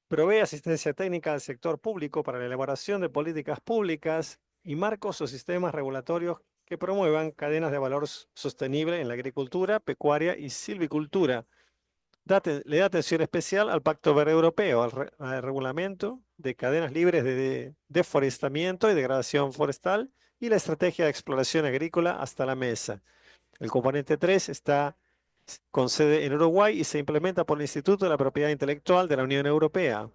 Provee asistencia técnica al sector público para la elaboración de políticas públicas y marcos o sistemas regulatorios que promuevan cadenas de valor sostenible en la agricultura, pecuaria y silvicultura. Le da atención especial al Pacto Verde Europeo, al Reglamento de Cadenas Libres de Deforestamiento y Degradación Forestal y la Estrategia de Exploración Agrícola hasta la mesa. El componente 3 está con sede en Uruguay y se implementa por el Instituto de la Propiedad Intelectual de la Unión Europea.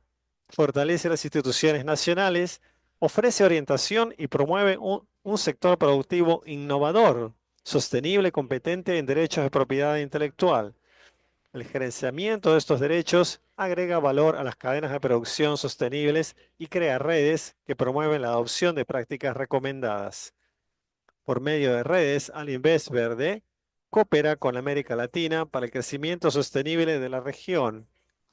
Fortalece las instituciones nacionales, ofrece orientación y promueve un sector productivo innovador, sostenible, competente en derechos de propiedad intelectual. El gerenciamiento de estos derechos agrega valor a las cadenas de producción sostenibles y crea redes que promueven la adopción de prácticas recomendadas. Por medio de redes, Alinvest Verde coopera con América Latina para el crecimiento sostenible de la región,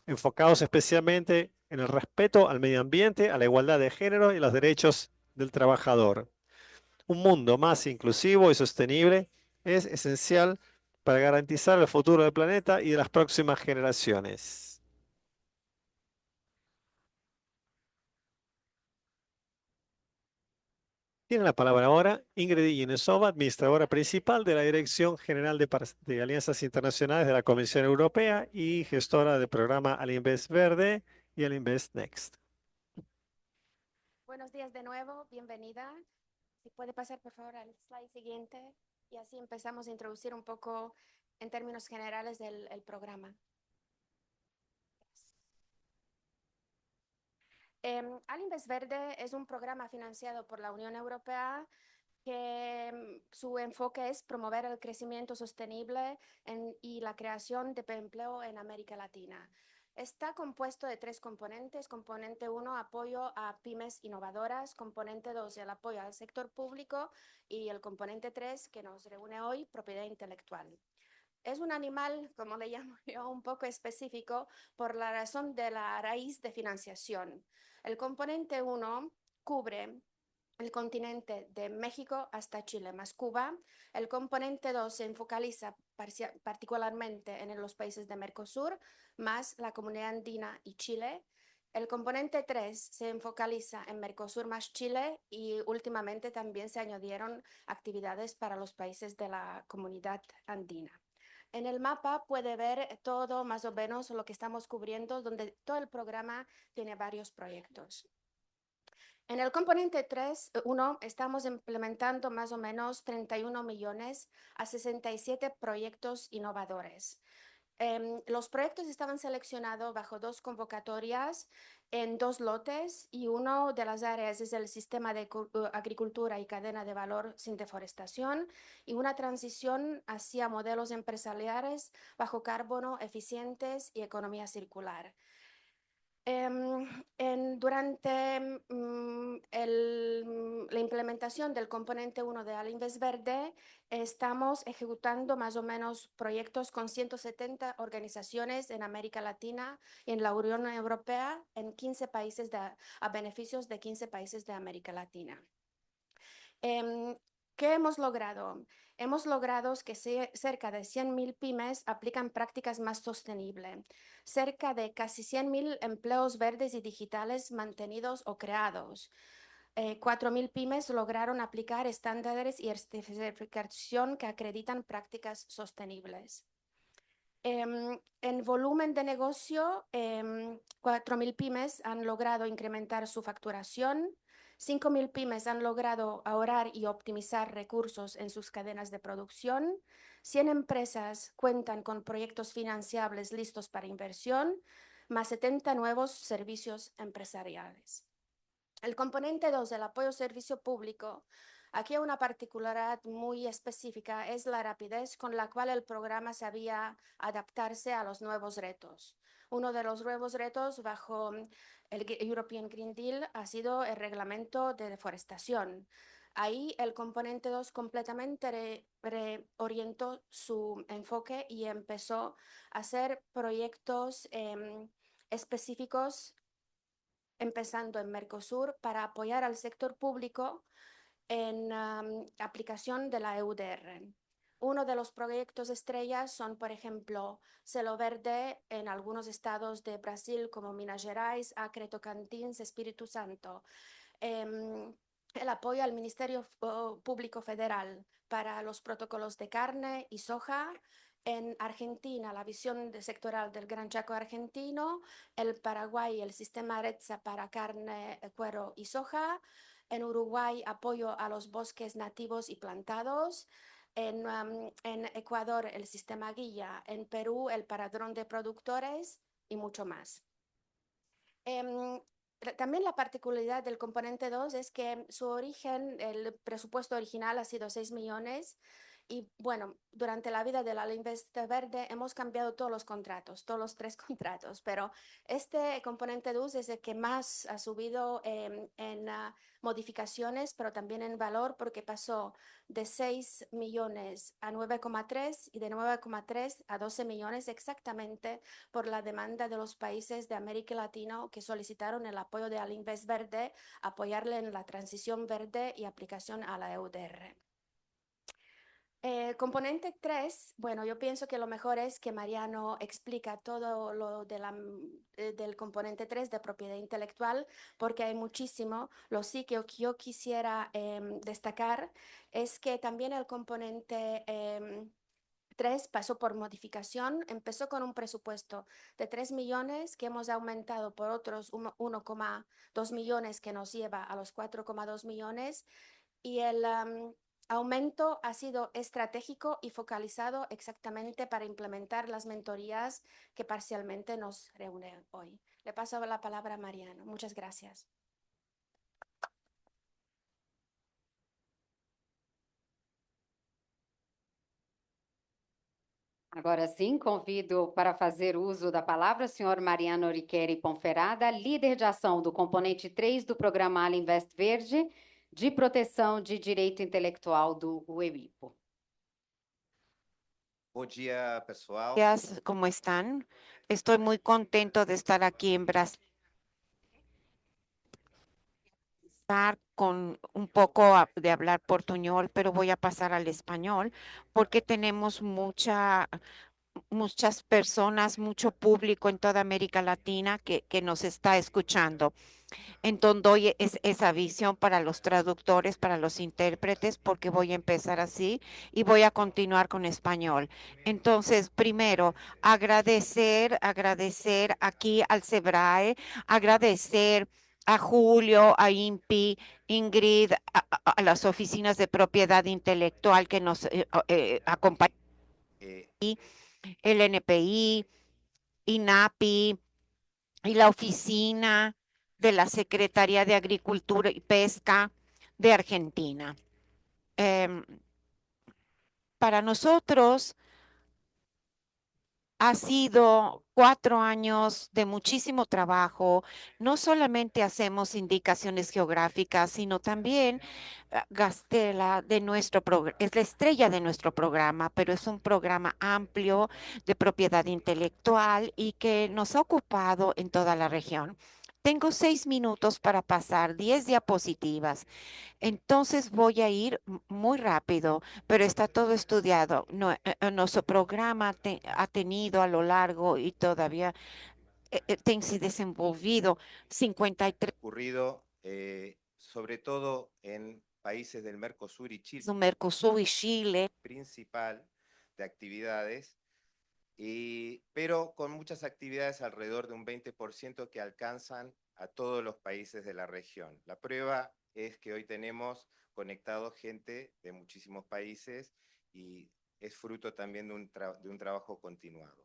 enfocados especialmente en el respeto al medio ambiente, a la igualdad de género y los derechos del trabajador. Un mundo más inclusivo y sostenible es esencial para garantizar el futuro del planeta y de las próximas generaciones. Tiene la palabra ahora Ingrid Inesova, administradora principal de la Dirección General de Alianzas Internacionales de la Comisión Europea y gestora del programa Alinvest Verde y Alinvest Next. Buenos días de nuevo, bienvenida. Si puede pasar por favor al slide siguiente y así empezamos a introducir un poco en términos generales el programa. Alinvest Verde es un programa financiado por la Unión Europea que su enfoque es promover el crecimiento sostenible y la creación de empleo en América Latina. Está compuesto de tres componentes. Componente 1, apoyo a pymes innovadoras. Componente 2, el apoyo al sector público. Y el componente 3, que nos reúne hoy, propiedad intelectual. Es un animal, como le llamo yo, un poco específico por la razón de la raíz de financiación. El componente 1 cubre el continente de México hasta Chile más Cuba. El componente 2 se focaliza particularmente en los países de Mercosur, más la comunidad andina y Chile. El componente 3 se focaliza en Mercosur más Chile y últimamente también se añadieron actividades para los países de la comunidad andina. En el mapa puede ver todo más o menos lo que estamos cubriendo, donde todo el programa tiene varios proyectos. En el componente 3.1 estamos implementando más o menos 31 millones a 67 proyectos innovadores. Los proyectos estaban seleccionados bajo dos convocatorias en dos lotes y uno de las áreas es el sistema de agricultura y cadena de valor sin deforestación y una transición hacia modelos empresariales bajo carbono eficientes y economía circular. Durante la implementación del componente 1 de Alinvest Verde, estamos ejecutando más o menos proyectos con 170 organizaciones en América Latina y en la Unión Europea, en 15 países a beneficios de 15 países de América Latina. ¿Qué hemos logrado? Hemos logrado que cerca de 100.000 pymes aplican prácticas más sostenibles. Cerca de casi 100.000 empleos verdes y digitales mantenidos o creados. 4.000 pymes lograron aplicar estándares y certificación que acreditan prácticas sostenibles. En volumen de negocio, 4.000 pymes han logrado incrementar su facturación. 5.000 pymes han logrado ahorrar y optimizar recursos en sus cadenas de producción. 100 empresas cuentan con proyectos financiables listos para inversión, más 70 nuevos servicios empresariales. El componente 2, el apoyo servicio público. Aquí hay una particularidad muy específica, es la rapidez con la cual el programa sabía adaptarse a los nuevos retos. Uno de los nuevos retos bajo el European Green Deal ha sido el reglamento de deforestación. Ahí el componente 2 completamente reorientó su enfoque y empezó a hacer proyectos específicos empezando en Mercosur para apoyar al sector público en aplicación de la EUDR. Uno de los proyectos estrellas son, por ejemplo, Selo Verde en algunos estados de Brasil como Minas Gerais, Acre, Tocantins, Espíritu Santo. El apoyo al Ministerio Público Federal para los protocolos de carne y soja. En Argentina, la visión sectoral del Gran Chaco argentino. El Paraguay, el sistema RETSA para carne, cuero y soja. En Uruguay, apoyo a los bosques nativos y plantados. En Ecuador, el sistema guía. En Perú, el padrón de productores y mucho más. También la particularidad del componente 2 es que su origen, el presupuesto original ha sido 6 millones y bueno, durante la vida de la Invest Verde hemos cambiado todos los contratos, todos los 3 contratos, pero este componente 2 es el que más ha subido en modificaciones, pero también en valor porque pasó de 6 millones a 9,3 y de 9,3 a 12 millones exactamente por la demanda de los países de América Latina que solicitaron el apoyo de Alinvest Verde, apoyarle en la transición verde y aplicación a la EUDR. Componente 3, bueno, yo pienso que lo mejor es que Mariano explica todo lo del componente 3 de propiedad intelectual, porque hay muchísimo. Lo sí que yo quisiera destacar es que también el componente 3 pasó por modificación, empezó con un presupuesto de 3 millones que hemos aumentado por otros 1,2 millones que nos lleva a los 4,2 millones y el aumento ha sido estratégico y focalizado exactamente para implementar las mentorías que parcialmente nos reúnen hoy. Le paso la palabra a Mariano. Muchas gracias. Agora sim, convido para fazer uso da palavra o senhor Mariano Riqueri Ponferrada, líder de ação do componente 3 do programa Invest Verde, de proteção de direito intelectual do UEIPO. Bom dia, pessoal. Días, ¿cómo están? Estoy muy contento de estar aquí en Brasil. Con un poco de hablar portuñol, pero voy a pasar al español porque tenemos muchas personas, mucho público en toda América Latina que nos está escuchando. Entonces doy esa visión para los traductores, para los intérpretes, porque voy a empezar así y voy a continuar con español. Entonces, primero, agradecer aquí al SEBRAE, agradecer a Julio, a INPI, Ingrid, a las oficinas de propiedad intelectual que nos acompañan, el NPI, INAPI y la oficina de la Secretaría de Agricultura y Pesca de Argentina. Para nosotros ha sido 4 años de muchísimo trabajo. No solamente hacemos indicaciones geográficas, sino también Gastela de nuestro programa, es la estrella de nuestro programa, pero es un programa amplio de propiedad intelectual y que nos ha ocupado en toda la región. Tengo 6 minutos para pasar 10 diapositivas. Entonces voy a ir muy rápido, pero está todo estudiado. Nuestro programa ha tenido a lo largo y todavía se desenvolvido 53 Ocurrido sobre todo en países del Mercosur y Chile, no Mercosur y Chile, principal de actividades, pero con muchas actividades alrededor de un 20% que alcanzan a todos los países de la región. La prueba es que hoy tenemos conectados gente de muchísimos países y es fruto también de un trabajo continuado.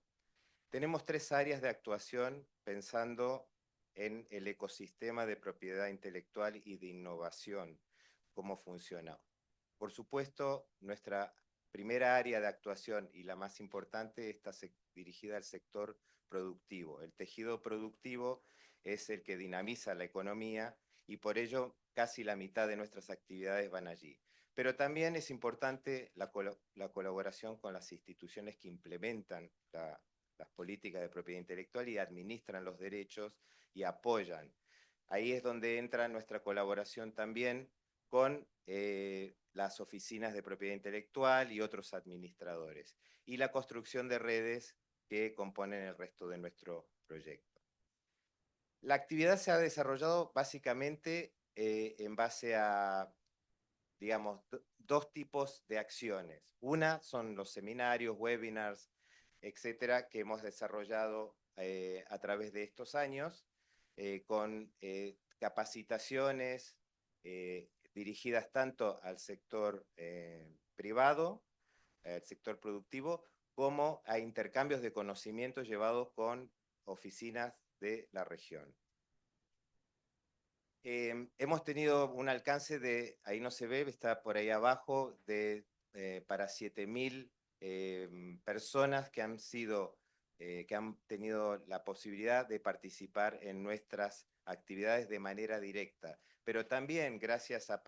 Tenemos 3 áreas de actuación pensando en el ecosistema de propiedad intelectual y de innovación, cómo funciona. Por supuesto, nuestra primera área de actuación y la más importante está dirigida al sector productivo. El tejido productivo es el que dinamiza la economía y por ello casi la mitad de nuestras actividades van allí. Pero también es importante la colaboración con las instituciones que implementan las políticas de propiedad intelectual y administran los derechos y apoyan. Ahí es donde entra nuestra colaboración también con las oficinas de propiedad intelectual y otros administradores, y la construcción de redes que componen el resto de nuestro proyecto. La actividad se ha desarrollado básicamente en base a, digamos, dos tipos de acciones. Una son los seminarios, webinars, etcétera, que hemos desarrollado a través de estos años, con capacitaciones dirigidas tanto al sector privado, al sector productivo, como a intercambios de conocimientos llevados con oficinas de la región. Hemos tenido un alcance de, ahí no se ve, está por ahí abajo, de para 7.000 personas que han sido, que han tenido la posibilidad de participar en nuestras actividades de manera directa, pero también gracias a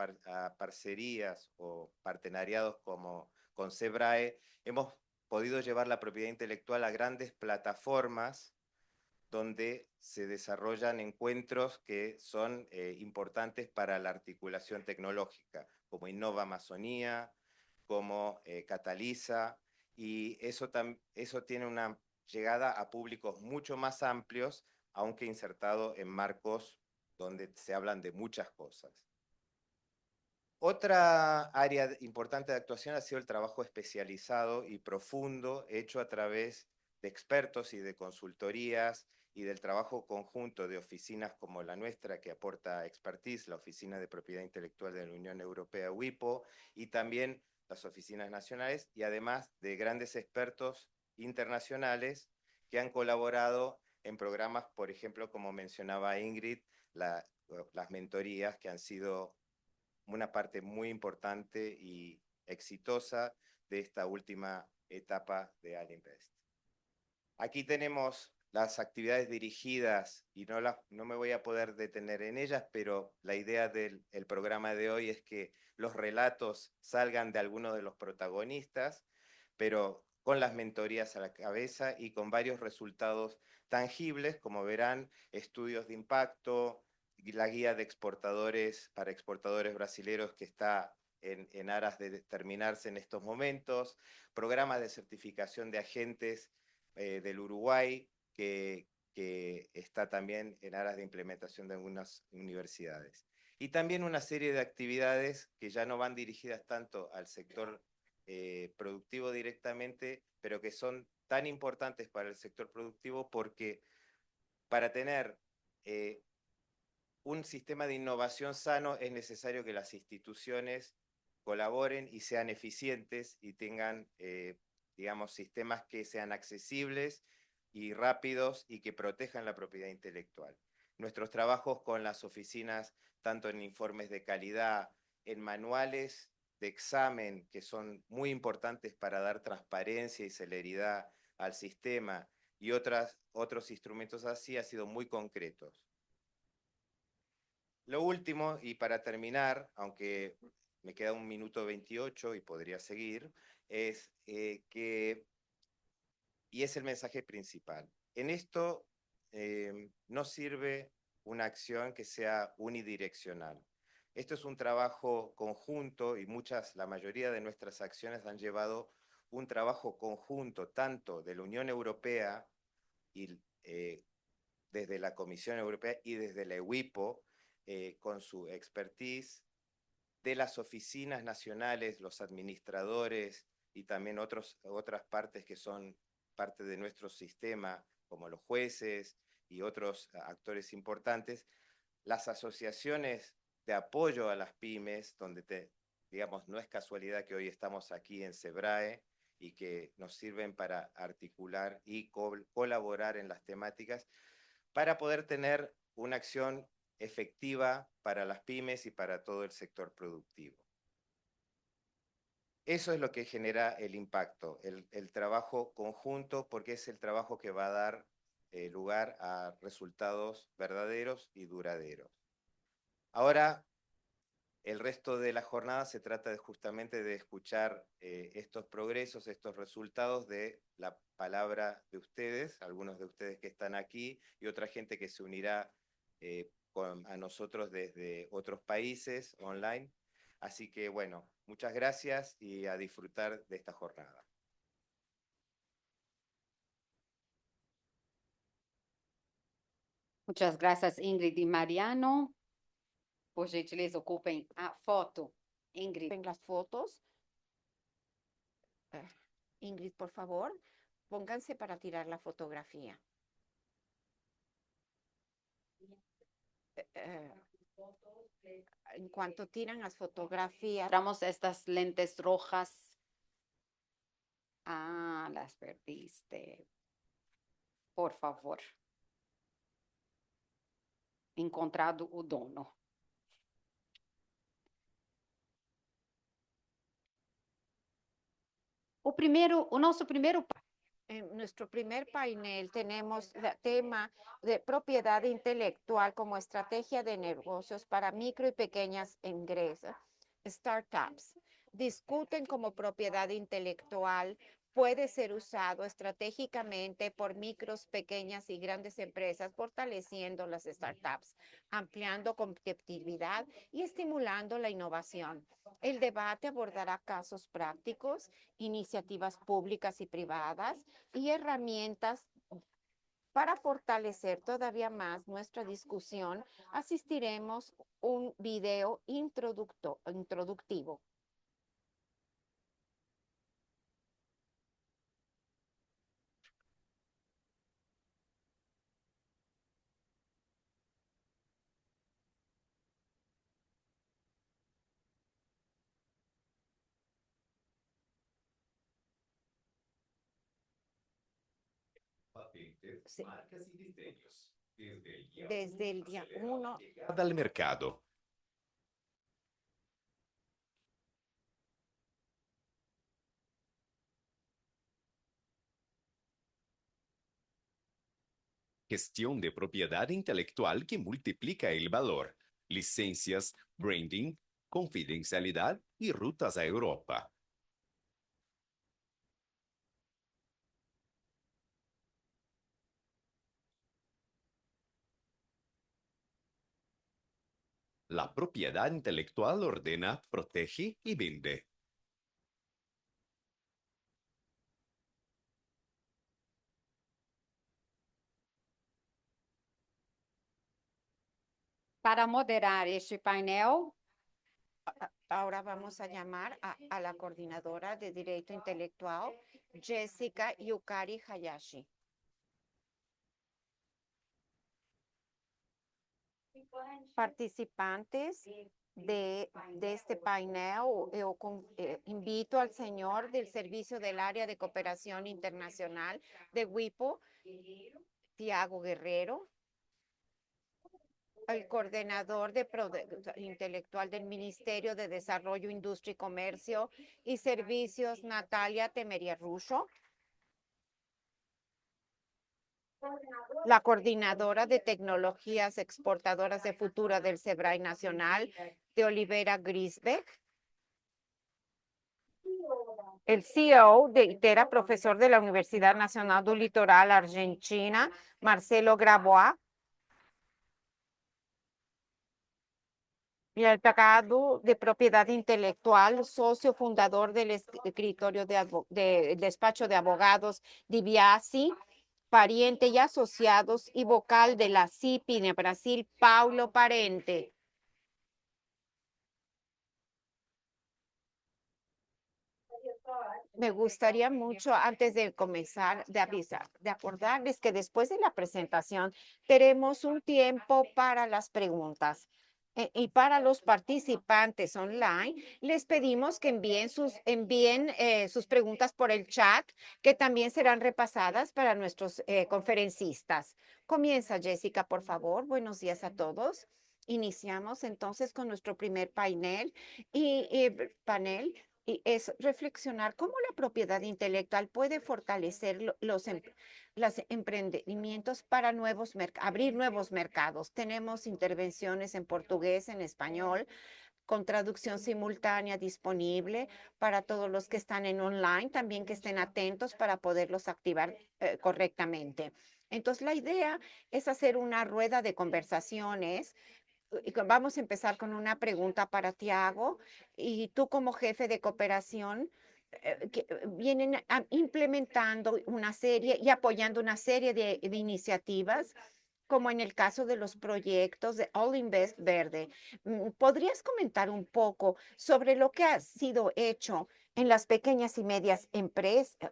parcerías o partenariados como con SEBRAE, hemos podido llevar la propiedad intelectual a grandes plataformas donde se desarrollan encuentros que son importantes para la articulación tecnológica, como Innova Amazonía, como Cataliza, y eso tiene una llegada a públicos mucho más amplios, aunque insertado en marcos donde se hablan de muchas cosas. Otra área importante de actuación ha sido el trabajo especializado y profundo hecho a través de expertos y de consultorías y del trabajo conjunto de oficinas como la nuestra, que aporta expertise, la Oficina de Propiedad Intelectual de la Unión Europea, WIPO, y también las oficinas nacionales, y además de grandes expertos internacionales que han colaborado en programas, por ejemplo, como mencionaba Ingrid, las mentorías que han sido una parte muy importante y exitosa de esta última etapa de Alinvest. Aquí tenemos las actividades dirigidas y no me voy a poder detener en ellas, pero la idea del programa de hoy es que los relatos salgan de algunos de los protagonistas, pero con las mentorías a la cabeza y con varios resultados tangibles, como verán, estudios de impacto, la guía de exportadores para exportadores brasileños que está en aras de terminarse en estos momentos, programas de certificación de agentes del Uruguay, que está también en aras de implementación de algunas universidades. Y también una serie de actividades que ya no van dirigidas tanto al sector productivo directamente, pero que son tan importantes para el sector productivo porque para tener un sistema de innovación sano es necesario que las instituciones colaboren y sean eficientes y tengan digamos, sistemas que sean accesibles y rápidos y que protejan la propiedad intelectual. Nuestros trabajos con las oficinas, tanto en informes de calidad, en manuales de examen, que son muy importantes para dar transparencia y celeridad al sistema, y otros instrumentos así, han sido muy concretos. Lo último, y para terminar, aunque me queda 1 minuto 28 y podría seguir, es que, y es el mensaje principal, en esto no sirve una acción que sea unidireccional. Esto es un trabajo conjunto y la mayoría de nuestras acciones han llevado un trabajo conjunto, tanto de la Unión Europea y desde la Comisión Europea y desde la WIPO, con su expertise, de las oficinas nacionales, los administradores y también otras partes que son parte de nuestro sistema, como los jueces y otros actores importantes, las asociaciones de apoyo a las pymes, donde digamos, no es casualidad que hoy estamos aquí en SEBRAE y que nos sirven para articular y colaborar en las temáticas, para poder tener una acción efectiva para las pymes y para todo el sector productivo. Eso es lo que genera el impacto, el trabajo conjunto, porque es el trabajo que va a dar lugar a resultados verdaderos y duraderos. Ahora, el resto de la jornada se trata justamente de escuchar estos progresos, estos resultados de la palabra de ustedes, algunos de ustedes que están aquí y otra gente que se unirá a nosotros desde otros países online. Así que bueno, muchas gracias y a disfrutar de esta jornada. Muitas graças, Ingrid e Mariano. Por gentileza, ocupem a foto. Ingrid. Ven las fotos. Ingrid, por favor, pónganse para tirar la fotografía. En cuanto tiran las fotografías, Mostramos estas lentes rojas. Ah, las perdiste. Por favor. Encontrado o dono. O nosso primeiro en nuestro primer panel tenemos el tema de propiedad intelectual como estrategia de negocios para micro y pequeñas empresas, startups. Discuten cómo propiedad intelectual puede ser usado estratégicamente por micros, pequeñas y grandes empresas, fortaleciendo las startups, ampliando competitividad y estimulando la innovación. El debate abordará casos prácticos, iniciativas públicas y privadas y herramientas para fortalecer todavía más nuestra discusión. Asistiremos a un video introductivo. Patentes, Sí. marcas y diseños. Desde el día 1 al mercado. Gestión de propiedad intelectual que multiplica el valor. Licencias, branding, confidencialidad y rutas a Europa. La propiedad intelectual ordena, protege y vende. Para moderar este painel, ahora vamos a llamar a la coordinadora de Derecho Intelectual, Jessica Yukari Hayashi. Participantes de este panel, invito al señor del Servicio del Área de Cooperación Internacional de WIPO, Tiago Guerrero, el coordinador de intelectual del Ministerio de Desarrollo, Industria y Comercio y Servicios, Natalia Temeria Russo, la coordinadora de tecnologías exportadoras de futuro del SEBRAE Nacional, de Olivera Grisbeck, el CEO de ITERA, profesor de la Universidad Nacional del Litoral Argentina, Marcelo Grabois, y el pagado de propiedad intelectual, socio fundador del escritorio del despacho de abogados Dibiasi, pariente y asociados y vocal de la CIPI de Brasil, Paulo Parente. Me gustaría mucho, antes de comenzar, de acordarles que después de la presentación tenemos un tiempo para las preguntas. Y para los participantes online, les pedimos que envíen sus preguntas por el chat, que también serán repasadas para nuestros conferencistas. Comienza, Jessica, por favor. Buenos días a todos. Iniciamos entonces con nuestro primer panel y es reflexionar cómo la propiedad intelectual puede fortalecer los emprendimientos para abrir nuevos mercados. Tenemos intervenciones en portugués, en español, con traducción simultánea disponible para todos los que están en online, también que estén atentos para poderlos activar correctamente. Entonces, la idea es hacer una rueda de conversaciones vamos a empezar con una pregunta para Tiago. Y tú como jefe de cooperación, que vienen implementando una serie y apoyando una serie de iniciativas, como en el caso de los proyectos de All Invest Verde. ¿Podrías comentar un poco sobre lo que ha sido hecho en las pequeñas y medias empresas,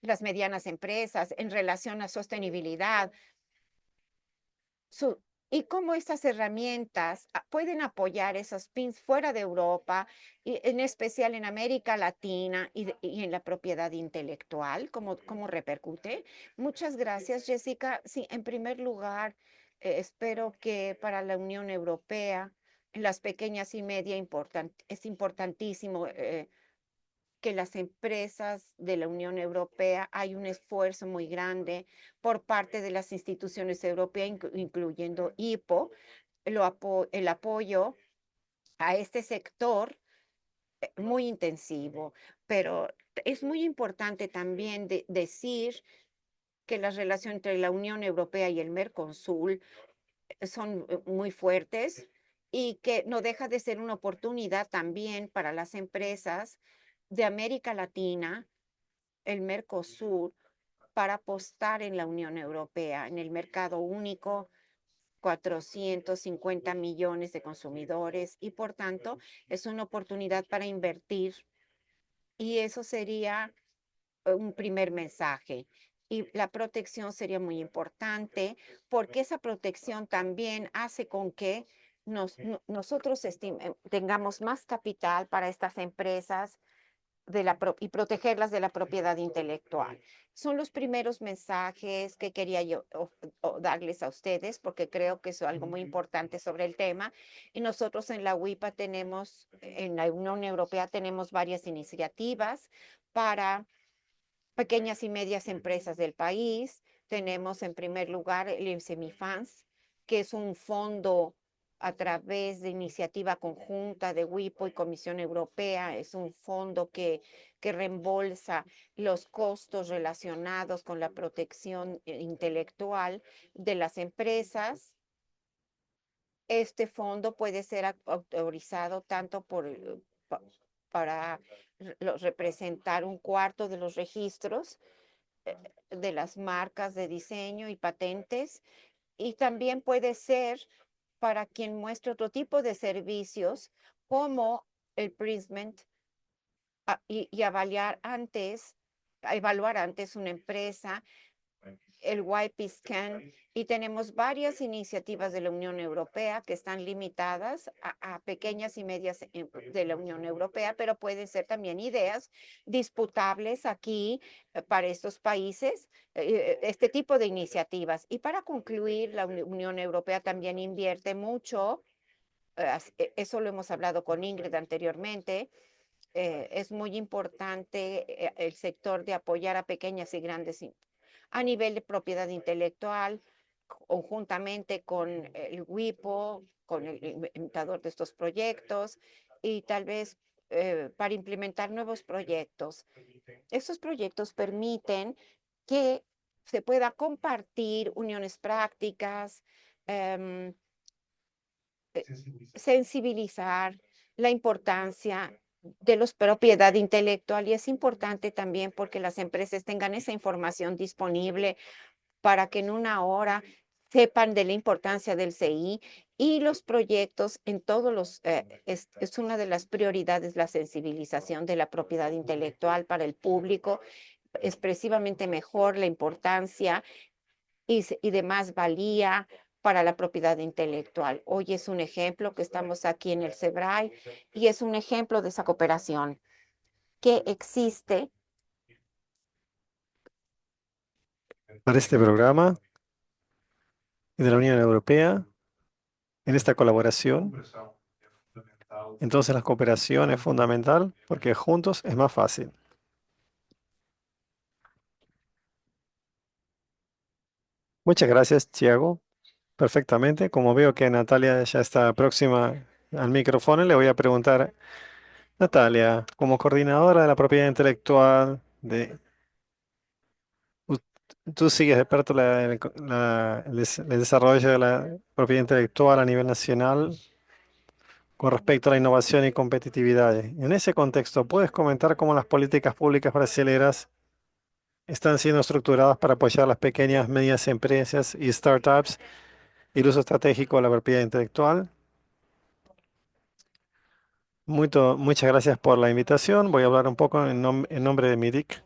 las medianas empresas, en relación a sostenibilidad? Y cómo estas herramientas pueden apoyar esos pins fuera de Europa, y en especial en América Latina y en la propiedad intelectual, cómo repercute. Muchas gracias, Jessica. Sí, en primer lugar, espero que para la Unión Europea, en las pequeñas y media es importantísimo que las empresas de la Unión Europea hay un esfuerzo muy grande por parte de las instituciones europeas, incluyendo IPO, el apoyo a este sector muy intensivo. Pero es muy importante también decir que la relación entre la Unión Europea y el Mercosur son muy fuertes y que no deja de ser una oportunidad también para las empresas de América Latina, el Mercosur, para apostar en la Unión Europea, en el mercado único, 450 millones de consumidores, y por tanto es una oportunidad para invertir, y eso sería un primer mensaje. Y la protección sería muy importante, porque esa protección también hace con que nosotros tengamos más capital para estas empresas y protegerlas de la propiedad intelectual. Son los primeros mensajes que quería yo darles a ustedes, porque creo que es algo muy importante sobre el tema. Y nosotros en la WIPA en la Unión Europea tenemos varias iniciativas para pequeñas y medias empresas del país. Tenemos en primer lugar el IMSEMIFANS, que es un fondo a través de iniciativa conjunta de WIPO y Comisión Europea. Es un fondo que reembolsa los costos relacionados con la protección intelectual de las empresas. Este fondo puede ser autorizado tanto para representar un cuarto de los registros de las marcas de diseño y patentes, y también puede ser para quien muestre otro tipo de servicios como el Prisment, y evaluar antes una empresa, el YP Scan, y tenemos varias iniciativas de la Unión Europea que están limitadas a pequeñas y medias de la Unión Europea, pero pueden ser también ideas disputables aquí para estos países, este tipo de iniciativas. Y para concluir, la Unión Europea también invierte mucho, eso lo hemos hablado con Ingrid anteriormente. Es muy importante el sector de apoyar a pequeñas y grandes a nivel de propiedad intelectual, conjuntamente con el WIPO, con el implementador de estos proyectos, y tal vez para implementar nuevos proyectos. Estos proyectos permiten que se pueda compartir uniones prácticas, em, sensibilizar la importancia de la propiedad intelectual, y es importante también porque las empresas tengan esa información disponible para que en una hora sepan de la importancia del CI y los proyectos en todos es una de las prioridades, la sensibilización de la propiedad intelectual para el público, expresivamente mejor la importancia y de más valía para la propiedad intelectual. Hoy es un ejemplo que estamos aquí en el SEBRAE, y es un ejemplo de esa cooperación que existe para este programa y de la Unión Europea en esta colaboración. Entonces la cooperación es fundamental porque juntos es más fácil. Muchas gracias, Tiago. Perfectamente. Como veo que Natalia ya está próxima al micrófono, le voy a preguntar, Natalia, como coordinadora de la propiedad intelectual, tú sigues de perto el desarrollo de la propiedad intelectual a nivel nacional con respecto a la innovación y competitividad. En ese contexto, ¿puedes comentar cómo las políticas públicas brasileras están siendo estructuradas para apoyar las pequeñas, medianas empresas y startups y el uso estratégico de la propiedad intelectual? Muchas gracias por la invitación. Voy a hablar un poco en nombre de MIDIC,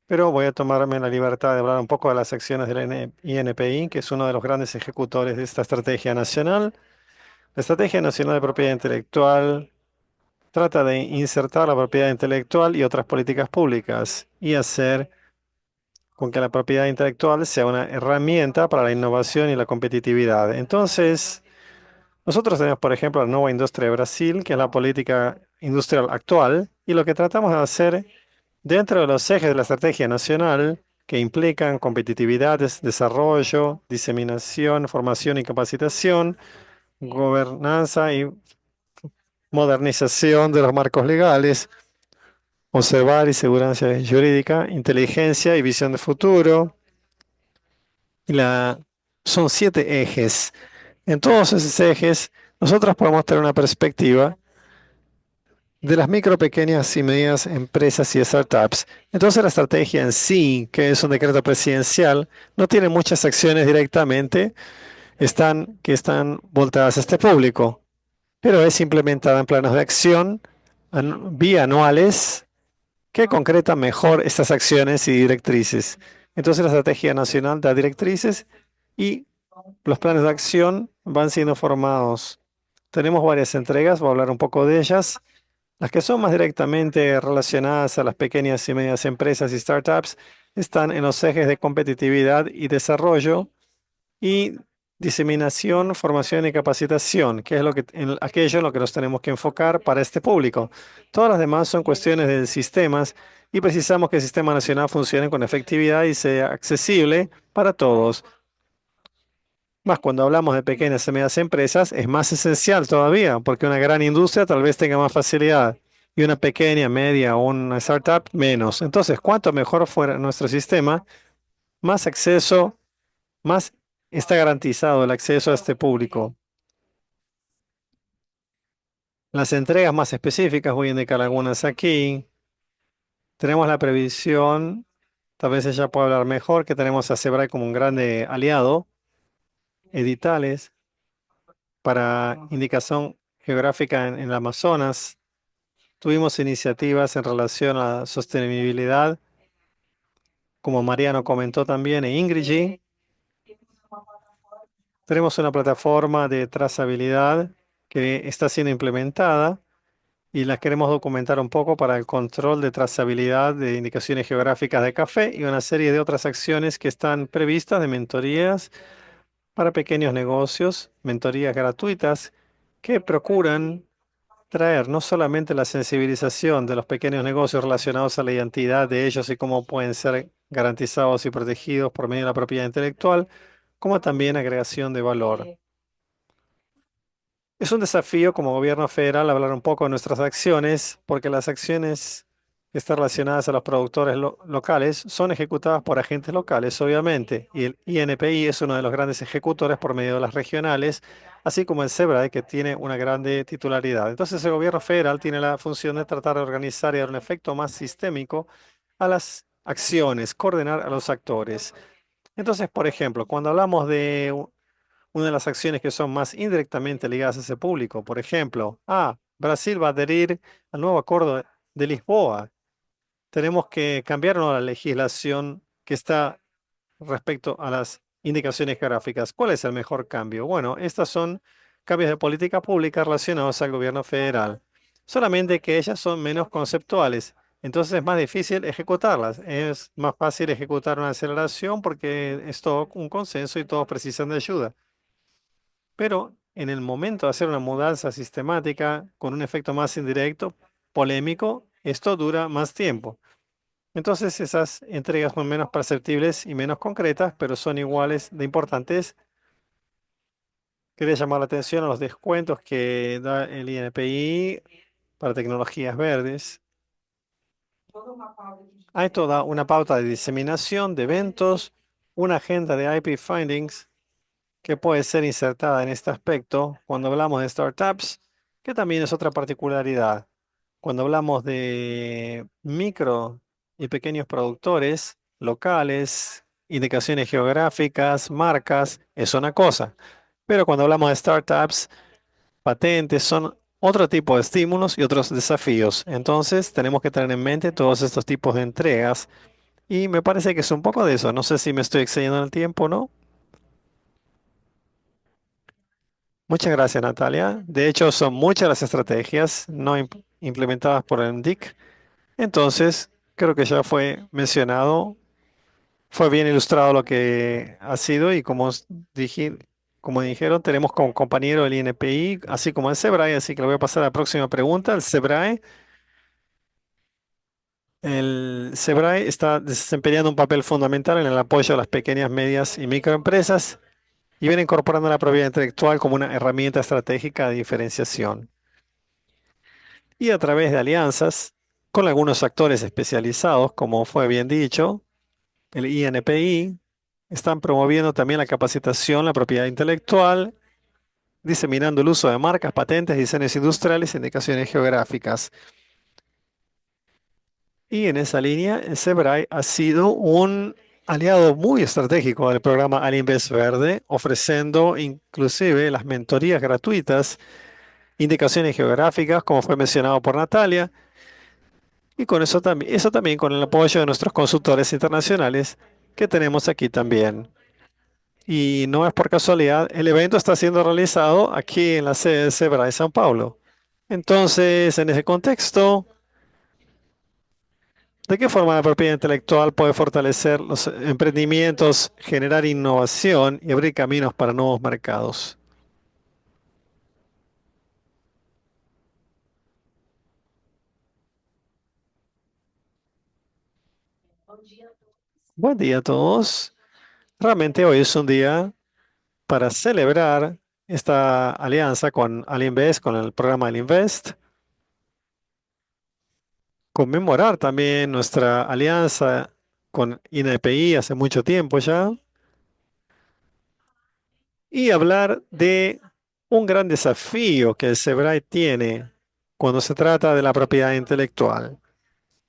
pero voy a tomarme la libertad de hablar un poco de las acciones del INPI, que es uno de los grandes ejecutores de esta estrategia nacional. La Estrategia Nacional de Propiedad Intelectual trata de insertar la propiedad intelectual y otras políticas públicas y hacer con que la propiedad intelectual sea una herramienta para la innovación y la competitividad. Entonces, nosotros tenemos, por ejemplo, la Nueva Industria de Brasil, que es la política industrial actual, y lo que tratamos de hacer dentro de los ejes de la estrategia nacional, que implican competitividad, desarrollo, diseminación, formación y capacitación, gobernanza y modernización de los marcos legales, observar y seguridad jurídica, inteligencia y visión de futuro. Son 7 ejes. En todos esos ejes, nosotros podemos tener una perspectiva de las micro, pequeñas y medianas empresas y startups. Entonces la estrategia en sí, que es un decreto presidencial, no tiene muchas acciones directamente que están voltadas a este público, pero es implementada en planos de acción bianuales que concretan mejor estas acciones y directrices. Entonces la estrategia nacional da directrices y los planes de acción van siendo formados. Tenemos varias entregas, voy a hablar un poco de ellas. Las que son más directamente relacionadas a las pequeñas y medianas empresas y startups están en los ejes de competitividad y desarrollo y diseminación, formación y capacitación, que es aquello en lo que nos tenemos que enfocar para este público. Todas las demás son cuestiones de sistemas y precisamos que el sistema nacional funcione con efectividad y sea accesible para todos. Más cuando hablamos de pequeñas y medianas empresas, es más esencial todavía, porque una gran industria tal vez tenga más facilidad y una pequeña, media o una startup menos. Entonces, cuanto mejor fuera nuestro sistema, más acceso, más está garantizado el acceso a este público. Las entregas más específicas, voy a indicar algunas aquí. Tenemos la previsión, tal vez ella pueda hablar mejor, que tenemos a Sebrae como un grande aliado, editales para indicación geográfica en el Amazonas. Tuvimos iniciativas en relación a la sostenibilidad, como Mariano comentó también, e Ingrid. Tenemos una plataforma de trazabilidad que está siendo implementada y la queremos documentar un poco para el control de trazabilidad de indicaciones geográficas de café y una serie de otras acciones que están previstas de mentorías para pequeños negocios, mentorías gratuitas que procuran traer no solamente la sensibilización de los pequeños negocios relacionados a la identidad de ellos y cómo pueden ser garantizados y protegidos por medio de la propiedad intelectual, como también agregación de valor. Es un desafío como gobierno federal hablar un poco de nuestras acciones, porque las acciones que están relacionadas a los productores locales son ejecutadas por agentes locales, obviamente, y el INPI es uno de los grandes ejecutores por medio de las regionales, así como el SEBRAE, que tiene una grande titularidad. Entonces, el gobierno federal tiene la función de tratar de organizar y dar un efecto más sistémico a las acciones, coordinar a los actores. Entonces, por ejemplo, cuando hablamos de una de las acciones que son más indirectamente ligadas a ese público. Por ejemplo, Brasil va a adherir al nuevo acuerdo de Lisboa. Tenemos que cambiar la legislación que está respecto a las indicaciones geográficas. ¿Cuál es el mejor cambio? Bueno, estas son cambios de política pública relacionados al gobierno federal. Solamente que ellas son menos conceptuales. Entonces es más difícil ejecutarlas. Es más fácil ejecutar una aceleración porque es todo un consenso y todos precisan de ayuda. Pero en el momento de hacer una mudanza sistemática con un efecto más indirecto, polémico, esto dura más tiempo. Entonces esas entregas son menos perceptibles y menos concretas, pero son iguales de importantes. Quería llamar la atención a los descuentos que da el INPI para tecnologías verdes. Hay toda una pauta de diseminación de eventos una agenda de IP Findings que puede ser insertada en este aspecto cuando hablamos de startups, que también es otra particularidad. Cuando hablamos de micro y pequeños productores locales, indicaciones geográficas, marcas, es una cosa. Pero cuando hablamos de startups, patentes son otro tipo de estímulos y otros desafíos. Entonces, tenemos que tener en mente todos estos tipos de entregas. Y me parece que es un poco de eso. No sé si me estoy excediendo en el tiempo o no. Muchas gracias, Natalia. De hecho, son muchas las estrategias no implementadas por el NDIC. Entonces, creo que ya fue mencionado, fue bien ilustrado lo que ha sido y como dijeron, tenemos como compañero el INPI, así como el SEBRAE, así que le voy a pasar a la próxima pregunta. El SEBRAE está desempeñando un papel fundamental en el apoyo a las pequeñas, medias y microempresas y viene incorporando la propiedad intelectual como una herramienta estratégica de diferenciación. Y a través de alianzas con algunos actores especializados, como fue bien dicho, el INPI, están promoviendo también la capacitación, la propiedad intelectual, diseminando el uso de marcas, patentes, diseños industriales e indicaciones geográficas. Y en esa línea, el SEBRAE ha sido un aliado muy estratégico del programa Alinvest Verde, ofreciendo inclusive las mentorías gratuitas, indicaciones geográficas, como fue mencionado por Natalia, y con eso también con el apoyo de nuestros consultores internacionales que tenemos aquí también. Y no es por casualidad, el evento está siendo realizado aquí en la sede de SEBRAE San Paulo. Entonces, en ese contexto, ¿de qué forma la propiedad intelectual puede fortalecer los emprendimientos, generar innovación y abrir caminos para nuevos mercados? Buen día a todos. Realmente hoy es un día para celebrar esta alianza con Alinvest, con el programa Alinvest, conmemorar también nuestra alianza con INPI hace mucho tiempo ya y hablar de un gran desafío que el SEBRAE tiene cuando se trata de la propiedad intelectual,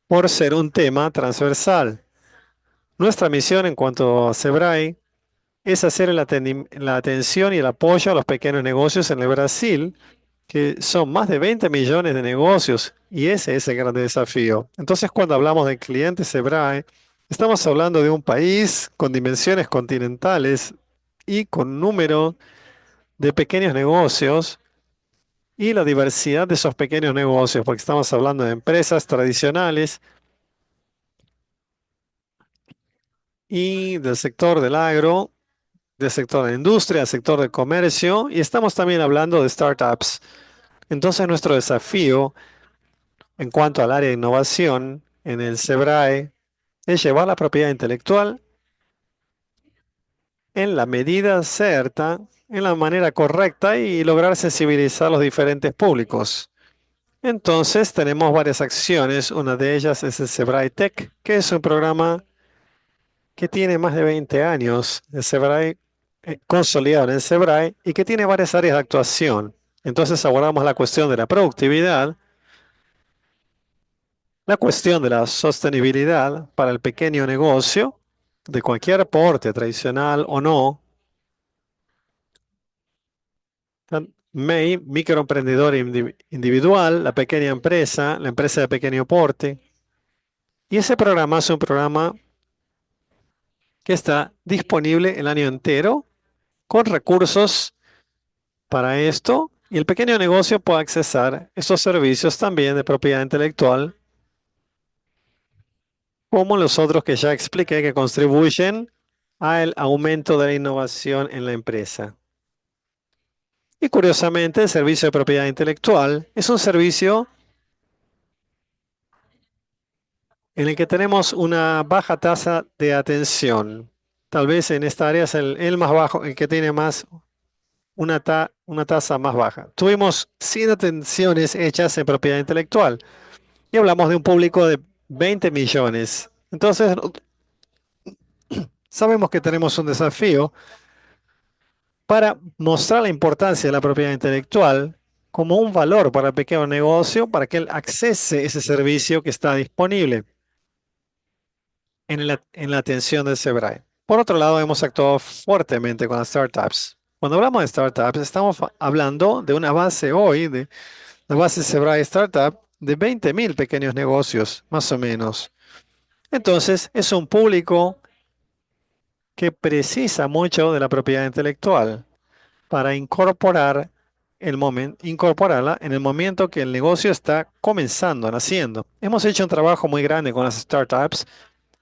por ser un tema transversal. Nuestra misión en cuanto a SEBRAE es hacer la atención y el apoyo a los pequeños negocios en el Brasil, que son más de 20 millones de negocios, y ese es el gran desafío. Entonces, cuando hablamos de clientes SEBRAE, estamos hablando de un país con dimensiones continentales y con número de pequeños negocios y la diversidad de esos pequeños negocios, porque estamos hablando de empresas tradicionales y del sector del agro, del sector de la industria, del sector del comercio, y estamos también hablando de startups. Entonces, nuestro desafío en cuanto al área de innovación en el SEBRAE es llevar la propiedad intelectual en la medida cierta, en la manera correcta y lograr sensibilizar a los diferentes públicos. Entonces, tenemos varias acciones. Una de ellas es el SEBRAE Tech, que es un programa que tiene más de 20 años, el SEBRAE, consolidado en el SEBRAE, y que tiene varias áreas de actuación. Entonces, abordamos la cuestión de la productividad, la cuestión de la sostenibilidad para el pequeño negocio, de cualquier porte, tradicional o no, MEI, microemprendedor individual, la pequeña empresa, la empresa de pequeño porte. Y ese programa es un programa que está disponible el año entero con recursos para esto y el pequeño negocio puede accesar estos servicios también de propiedad intelectual, como los otros que ya expliqué que contribuyen al aumento de la innovación en la empresa. Y curiosamente, el servicio de propiedad intelectual es un servicio en el que tenemos una baja tasa de atención. Tal vez en esta área es el más bajo, el que tiene más una tasa más baja. Tuvimos 100 atenciones hechas en propiedad intelectual y hablamos de un público de 20 millones. Entonces, sabemos que tenemos un desafío para mostrar la importancia de la propiedad intelectual como un valor para el pequeño negocio, para que él accese ese servicio que está disponible en la atención del SEBRAE. Por otro lado, hemos actuado fuertemente con las startups. Cuando hablamos de startups, estamos hablando de una base hoy, de la base SEBRAE Startup, de 20.000 pequeños negocios, más o menos. Entonces, es un público que precisa mucho de la propiedad intelectual para incorporarla en el momento que el negocio está comenzando, naciendo. Hemos hecho un trabajo muy grande con las startups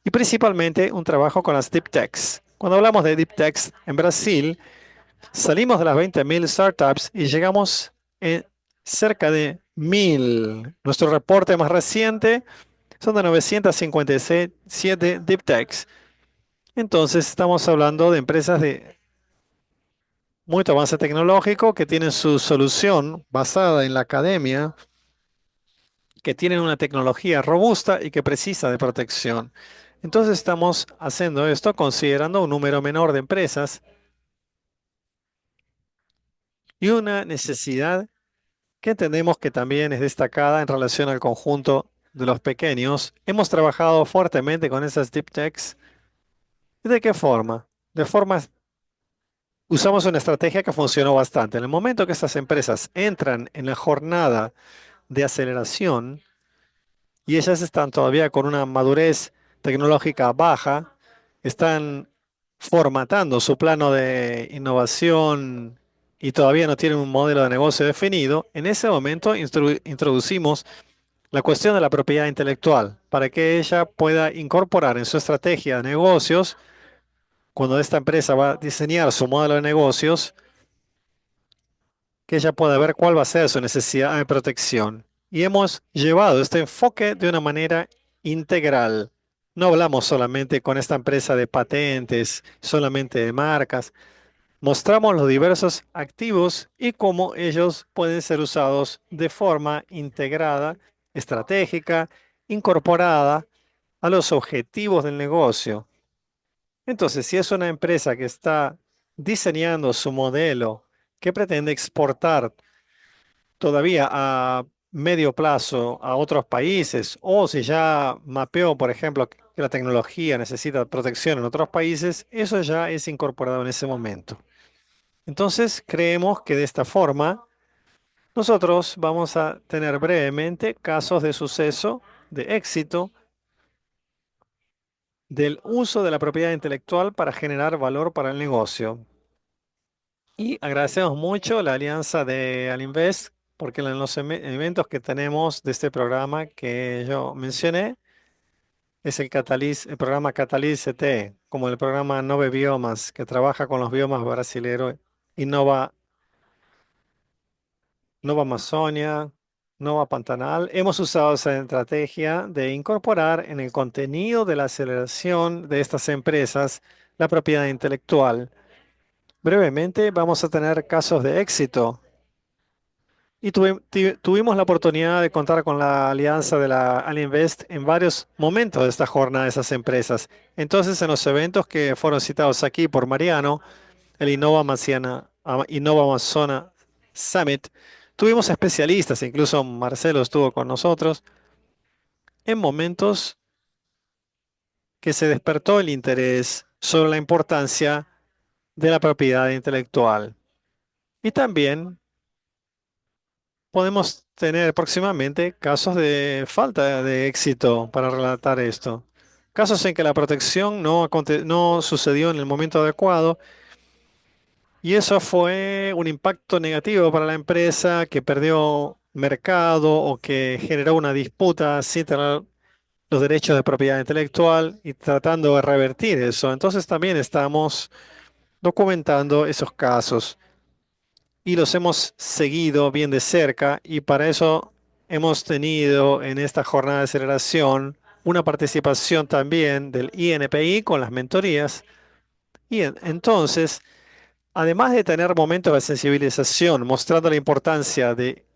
y principalmente un trabajo con las deep techs. Cuando hablamos de deep techs en Brasil, salimos de las 20.000 startups y llegamos en cerca de 1.000. Nuestro reporte más reciente son de 957 deep techs. Entonces estamos hablando de empresas de mucho avance tecnológico que tienen su solución basada en la academia, que tienen una tecnología robusta y que precisa de protección. Entonces estamos haciendo esto considerando un número menor de empresas y una necesidad que entendemos que también es destacada en relación al conjunto de los pequeños. Hemos trabajado fuertemente con esas deep techs. ¿De qué forma? De forma, usamos una estrategia que funcionó bastante. En el momento que estas empresas entran en la jornada de aceleración y ellas están todavía con una madurez tecnológica baja, están formatando su plano de innovación y todavía no tienen un modelo de negocio definido, en ese momento introducimos la cuestión de la propiedad intelectual para que ella pueda incorporar en su estrategia de negocios, cuando esta empresa va a diseñar su modelo de negocios, que ella pueda ver cuál va a ser su necesidad de protección. Y hemos llevado este enfoque de una manera integral. No hablamos solamente con esta empresa de patentes, solamente de marcas. Mostramos los diversos activos y cómo ellos pueden ser usados de forma integrada, estratégica, incorporada a los objetivos del negocio. Entonces, si es una empresa que está diseñando su modelo, que pretende exportar todavía a medio plazo a otros países, o si ya mapeó, por ejemplo, que la tecnología necesita protección en otros países, eso ya es incorporado en ese momento. Entonces, creemos que de esta forma nosotros vamos a tener brevemente casos de suceso, de éxito, del uso de la propiedad intelectual para generar valor para el negocio. Y agradecemos mucho la alianza de Alinvest, porque en los eventos que tenemos de este programa que yo mencioné, es el programa Cataliz CT, como el programa Nove Biomas, que trabaja con los biomas brasileños, Innova, Nova Amazonia, Nova Pantanal. Hemos usado esa estrategia de incorporar en el contenido de la aceleración de estas empresas la propiedad intelectual. Brevemente, vamos a tener casos de éxito. Y tuvimos la oportunidad de contar con la alianza de la Alinvest en varios momentos de esta jornada de esas empresas. Entonces, en los eventos que fueron citados aquí por Mariano, el Innova Amazona Summit, tuvimos especialistas, incluso Marcelo estuvo con nosotros, en momentos que se despertó el interés sobre la importancia de la propiedad intelectual. Y también podemos tener próximamente casos de falta de éxito para relatar esto. Casos en que la protección no sucedió en el momento adecuado y eso fue un impacto negativo para la empresa que perdió mercado o que generó una disputa sin tener los derechos de propiedad intelectual y tratando de revertir eso. Entonces también estamos documentando esos casos y los hemos seguido bien de cerca y para eso hemos tenido en esta jornada de aceleración una participación también del INPI con las mentorías y entonces, además de tener momentos de sensibilización mostrando la importancia de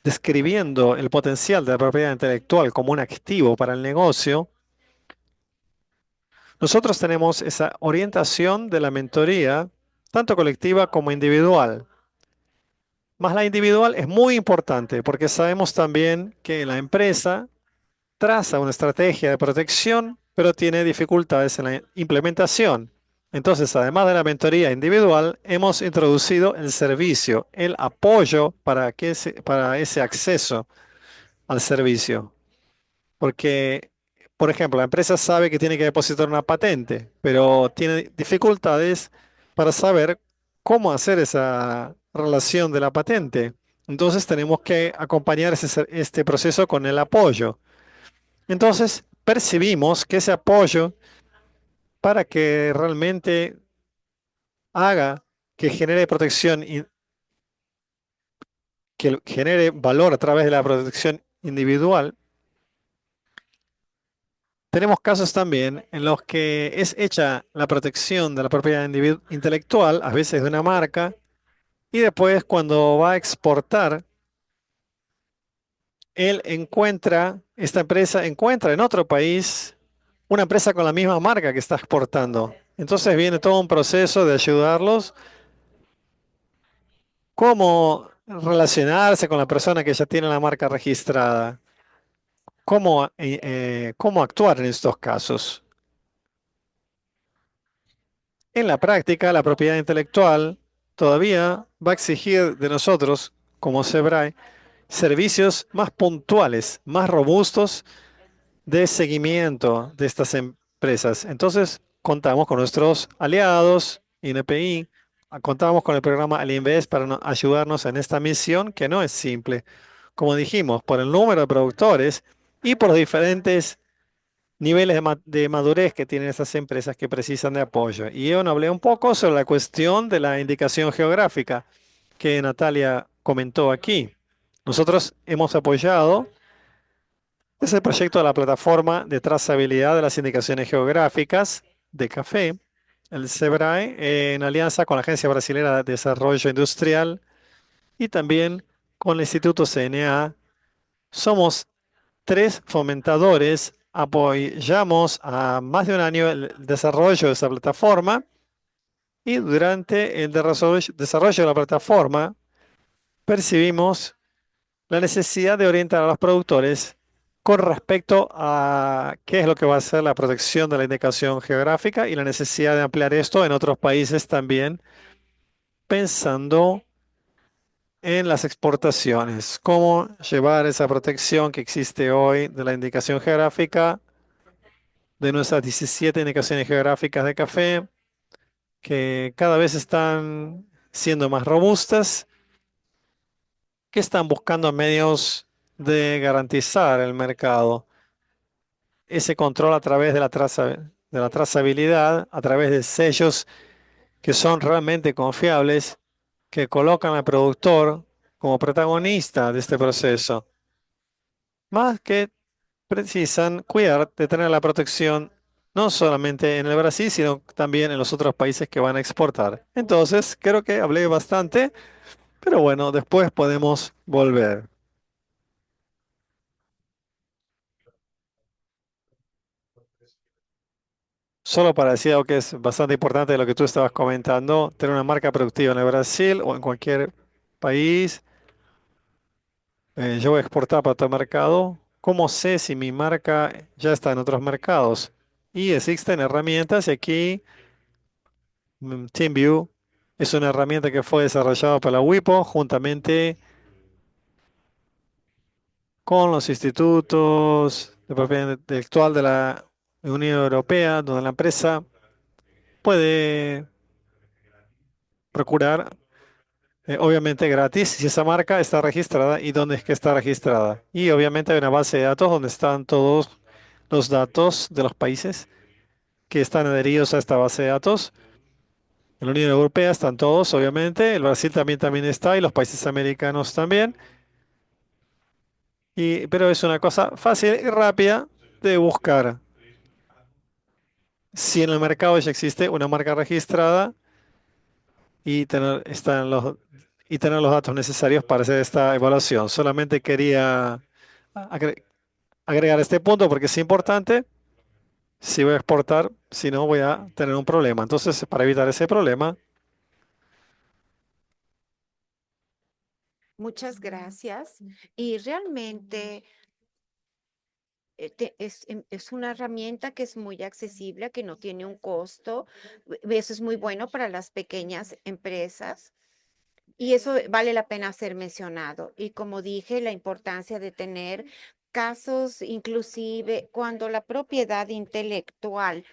describiendo el potencial de la propiedad intelectual como un activo para el negocio, Nosotros tenemos esa orientación de la mentoría, tanto colectiva como individual. Más la individual es muy importante porque sabemos también que la empresa traza una estrategia de protección, pero tiene dificultades en la implementación. Entonces, además de la mentoría individual, hemos introducido el servicio, el apoyo para ese acceso al servicio. Porque, por ejemplo, la empresa sabe que tiene que depositar una patente, pero tiene dificultades para saber cómo hacer esa relación de la patente. Entonces, tenemos que acompañar este proceso con el apoyo. Entonces, percibimos que ese apoyo para que realmente haga que genere protección y que genere valor a través de la protección individual, tenemos casos también en los que es hecha la protección de la propiedad intelectual, a veces de una marca, y después cuando va a exportar, esta empresa encuentra en otro país una empresa con la misma marca que está exportando. Entonces viene todo un proceso de ayudarlos, cómo relacionarse con la persona que ya tiene la marca registrada, cómo actuar en estos casos. En la práctica, la propiedad intelectual todavía va a exigir de nosotros, como SEBRAE, servicios más puntuales, más robustos de seguimiento de estas empresas. Entonces, contamos con nuestros aliados, INPI, contamos con el programa Alinvest para ayudarnos en esta misión que no es simple. Como dijimos, por el número de productores y por los diferentes niveles de madurez que tienen esas empresas que precisan de apoyo. Y yo hablé un poco sobre la cuestión de la indicación geográfica que Natalia comentó aquí. Nosotros hemos apoyado ese proyecto de la plataforma de trazabilidad de las indicaciones geográficas de café, el SEBRAE, en alianza con la Agencia Brasileña de Desarrollo Industrial y también con el Instituto CNA. Somos 3 fomentadores, apoyamos a más de un año el desarrollo de esa plataforma y durante el desarrollo de la plataforma percibimos la necesidad de orientar a los productores con respecto a qué es lo que va a ser la protección de la indicación geográfica y la necesidad de ampliar esto en otros países también, pensando en las exportaciones, cómo llevar esa protección que existe hoy de la indicación geográfica de nuestras 17 indicaciones geográficas de café, que cada vez están siendo más robustas, que están buscando medios de garantizar el mercado. Ese control a través de la trazabilidad, a través de sellos que son realmente confiables, que colocan al productor como protagonista de este proceso, más que precisan cuidar de tener la protección no solamente en el Brasil, sino también en los otros países que van a exportar. Entonces, creo que hablé bastante, pero bueno, después podemos volver. Solo para decir algo que es bastante importante de lo que tú estabas comentando, tener una marca productiva en el Brasil o en cualquier país. Yo voy a exportar para otro mercado. ¿Cómo sé si mi marca ya está en otros mercados? Y existen herramientas y aquí TeamView es una herramienta que fue desarrollada por la WIPO juntamente con los institutos de propiedad intelectual de la Unión Europea, donde la empresa puede procurar, obviamente gratis, si esa marca está registrada y dónde es que está registrada. Y obviamente hay una base de datos donde están todos los datos de los países que están adheridos a esta base de datos. En la Unión Europea están todos, obviamente. El Brasil también está y los países americanos también. Pero es una cosa fácil y rápida de buscar. Si en el mercado ya existe una marca registrada y tener los datos necesarios para hacer esta evaluación. Solamente quería agregar este punto porque es importante si voy a exportar, si no voy a tener un problema. Entonces, para evitar ese problema, Muchas gracias. Y realmente es una herramienta que es muy accesible, que no tiene un costo. Eso es muy bueno para las pequeñas empresas. Y eso vale la pena ser mencionado. Y como dije, la importancia de tener casos, inclusive cuando la propiedad intelectual.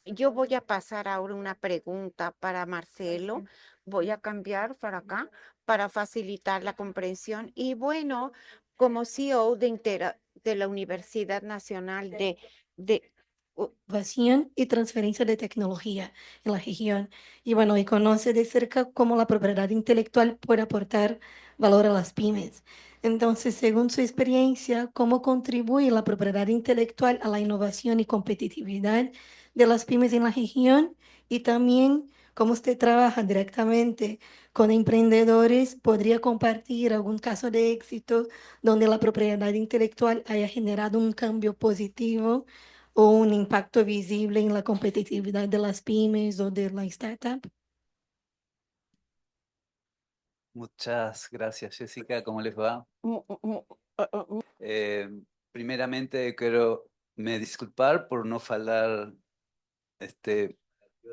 Yo voy a pasar ahora una pregunta para Marcelo. Voy a cambiar para acá para facilitar la comprensión. Y bueno, como CEO de la Universidad Nacional de Innovación y transferencia de tecnología en la región. Y bueno, y conoce de cerca cómo la propiedad intelectual puede aportar valor a las pymes. Entonces, según su experiencia, ¿cómo contribuye la propiedad intelectual a la innovación y competitividad de las pymes en la región? Y también, ¿cómo usted trabaja directamente con emprendedores? ¿Podría compartir algún caso de éxito donde la propiedad intelectual haya generado un cambio positivo o un impacto visible en la competitividad de las pymes o de la startup? Muchas gracias, Jessica. ¿Cómo les va? Eh, Primeramente, quiero me disculpar por no hablar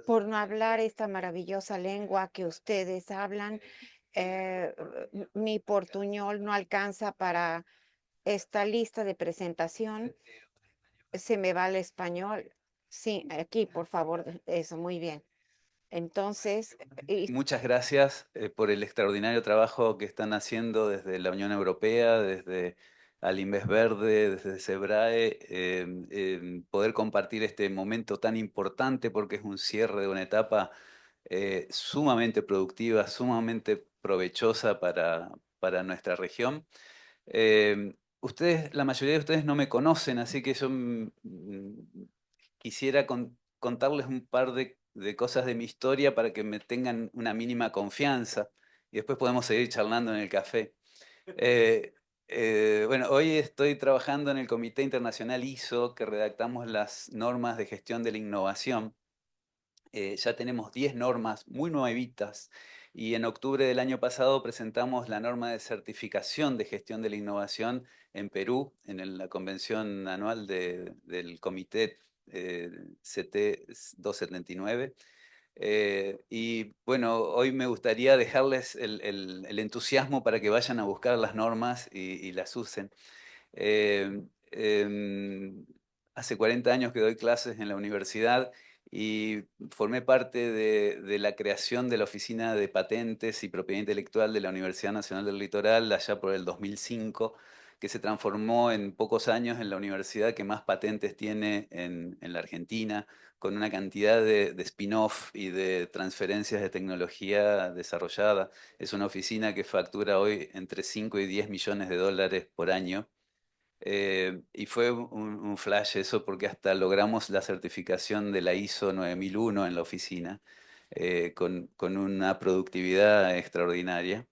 por no hablar esta maravillosa lengua que ustedes hablan. Mi portuñol no alcanza para esta lista de presentación. Se me va el español. Sí, aquí, por favor, eso, muy bien. Entonces, muchas gracias por el extraordinario trabajo que están haciendo desde la Unión Europea, desde Alinves Verde, desde SEBRAE, poder compartir este momento tan importante porque es un cierre de una etapa sumamente productiva, sumamente provechosa para nuestra región. La mayoría de ustedes no me conocen, así que yo quisiera contarles un par de cosas de mi historia para que me tengan una mínima confianza y después podemos seguir charlando en el café. Bueno, hoy estoy trabajando en el Comité Internacional ISO, que redactamos las normas de gestión de la innovación. Ya tenemos 10 normas muy nuevitas y en octubre del año pasado presentamos la norma de certificación de gestión de la innovación en Perú, en la convención anual del Comité CT 279. Y bueno, hoy me gustaría dejarles el entusiasmo para que vayan a buscar las normas y las usen. Eh, Hace 40 años que doy clases en la universidad y formé parte de la creación de la Oficina de Patentes y Propiedad Intelectual de la Universidad Nacional del Litoral allá por el 2005, que se transformó en pocos años en la universidad que más patentes tiene en la Argentina, con una cantidad de spin-off y de transferencias de tecnología desarrollada. Es una oficina que factura hoy entre 5 y 10 millones de dólares por año. Y fue un flash eso porque hasta logramos la certificación de la ISO 9001 en la oficina, con una productividad extraordinaria.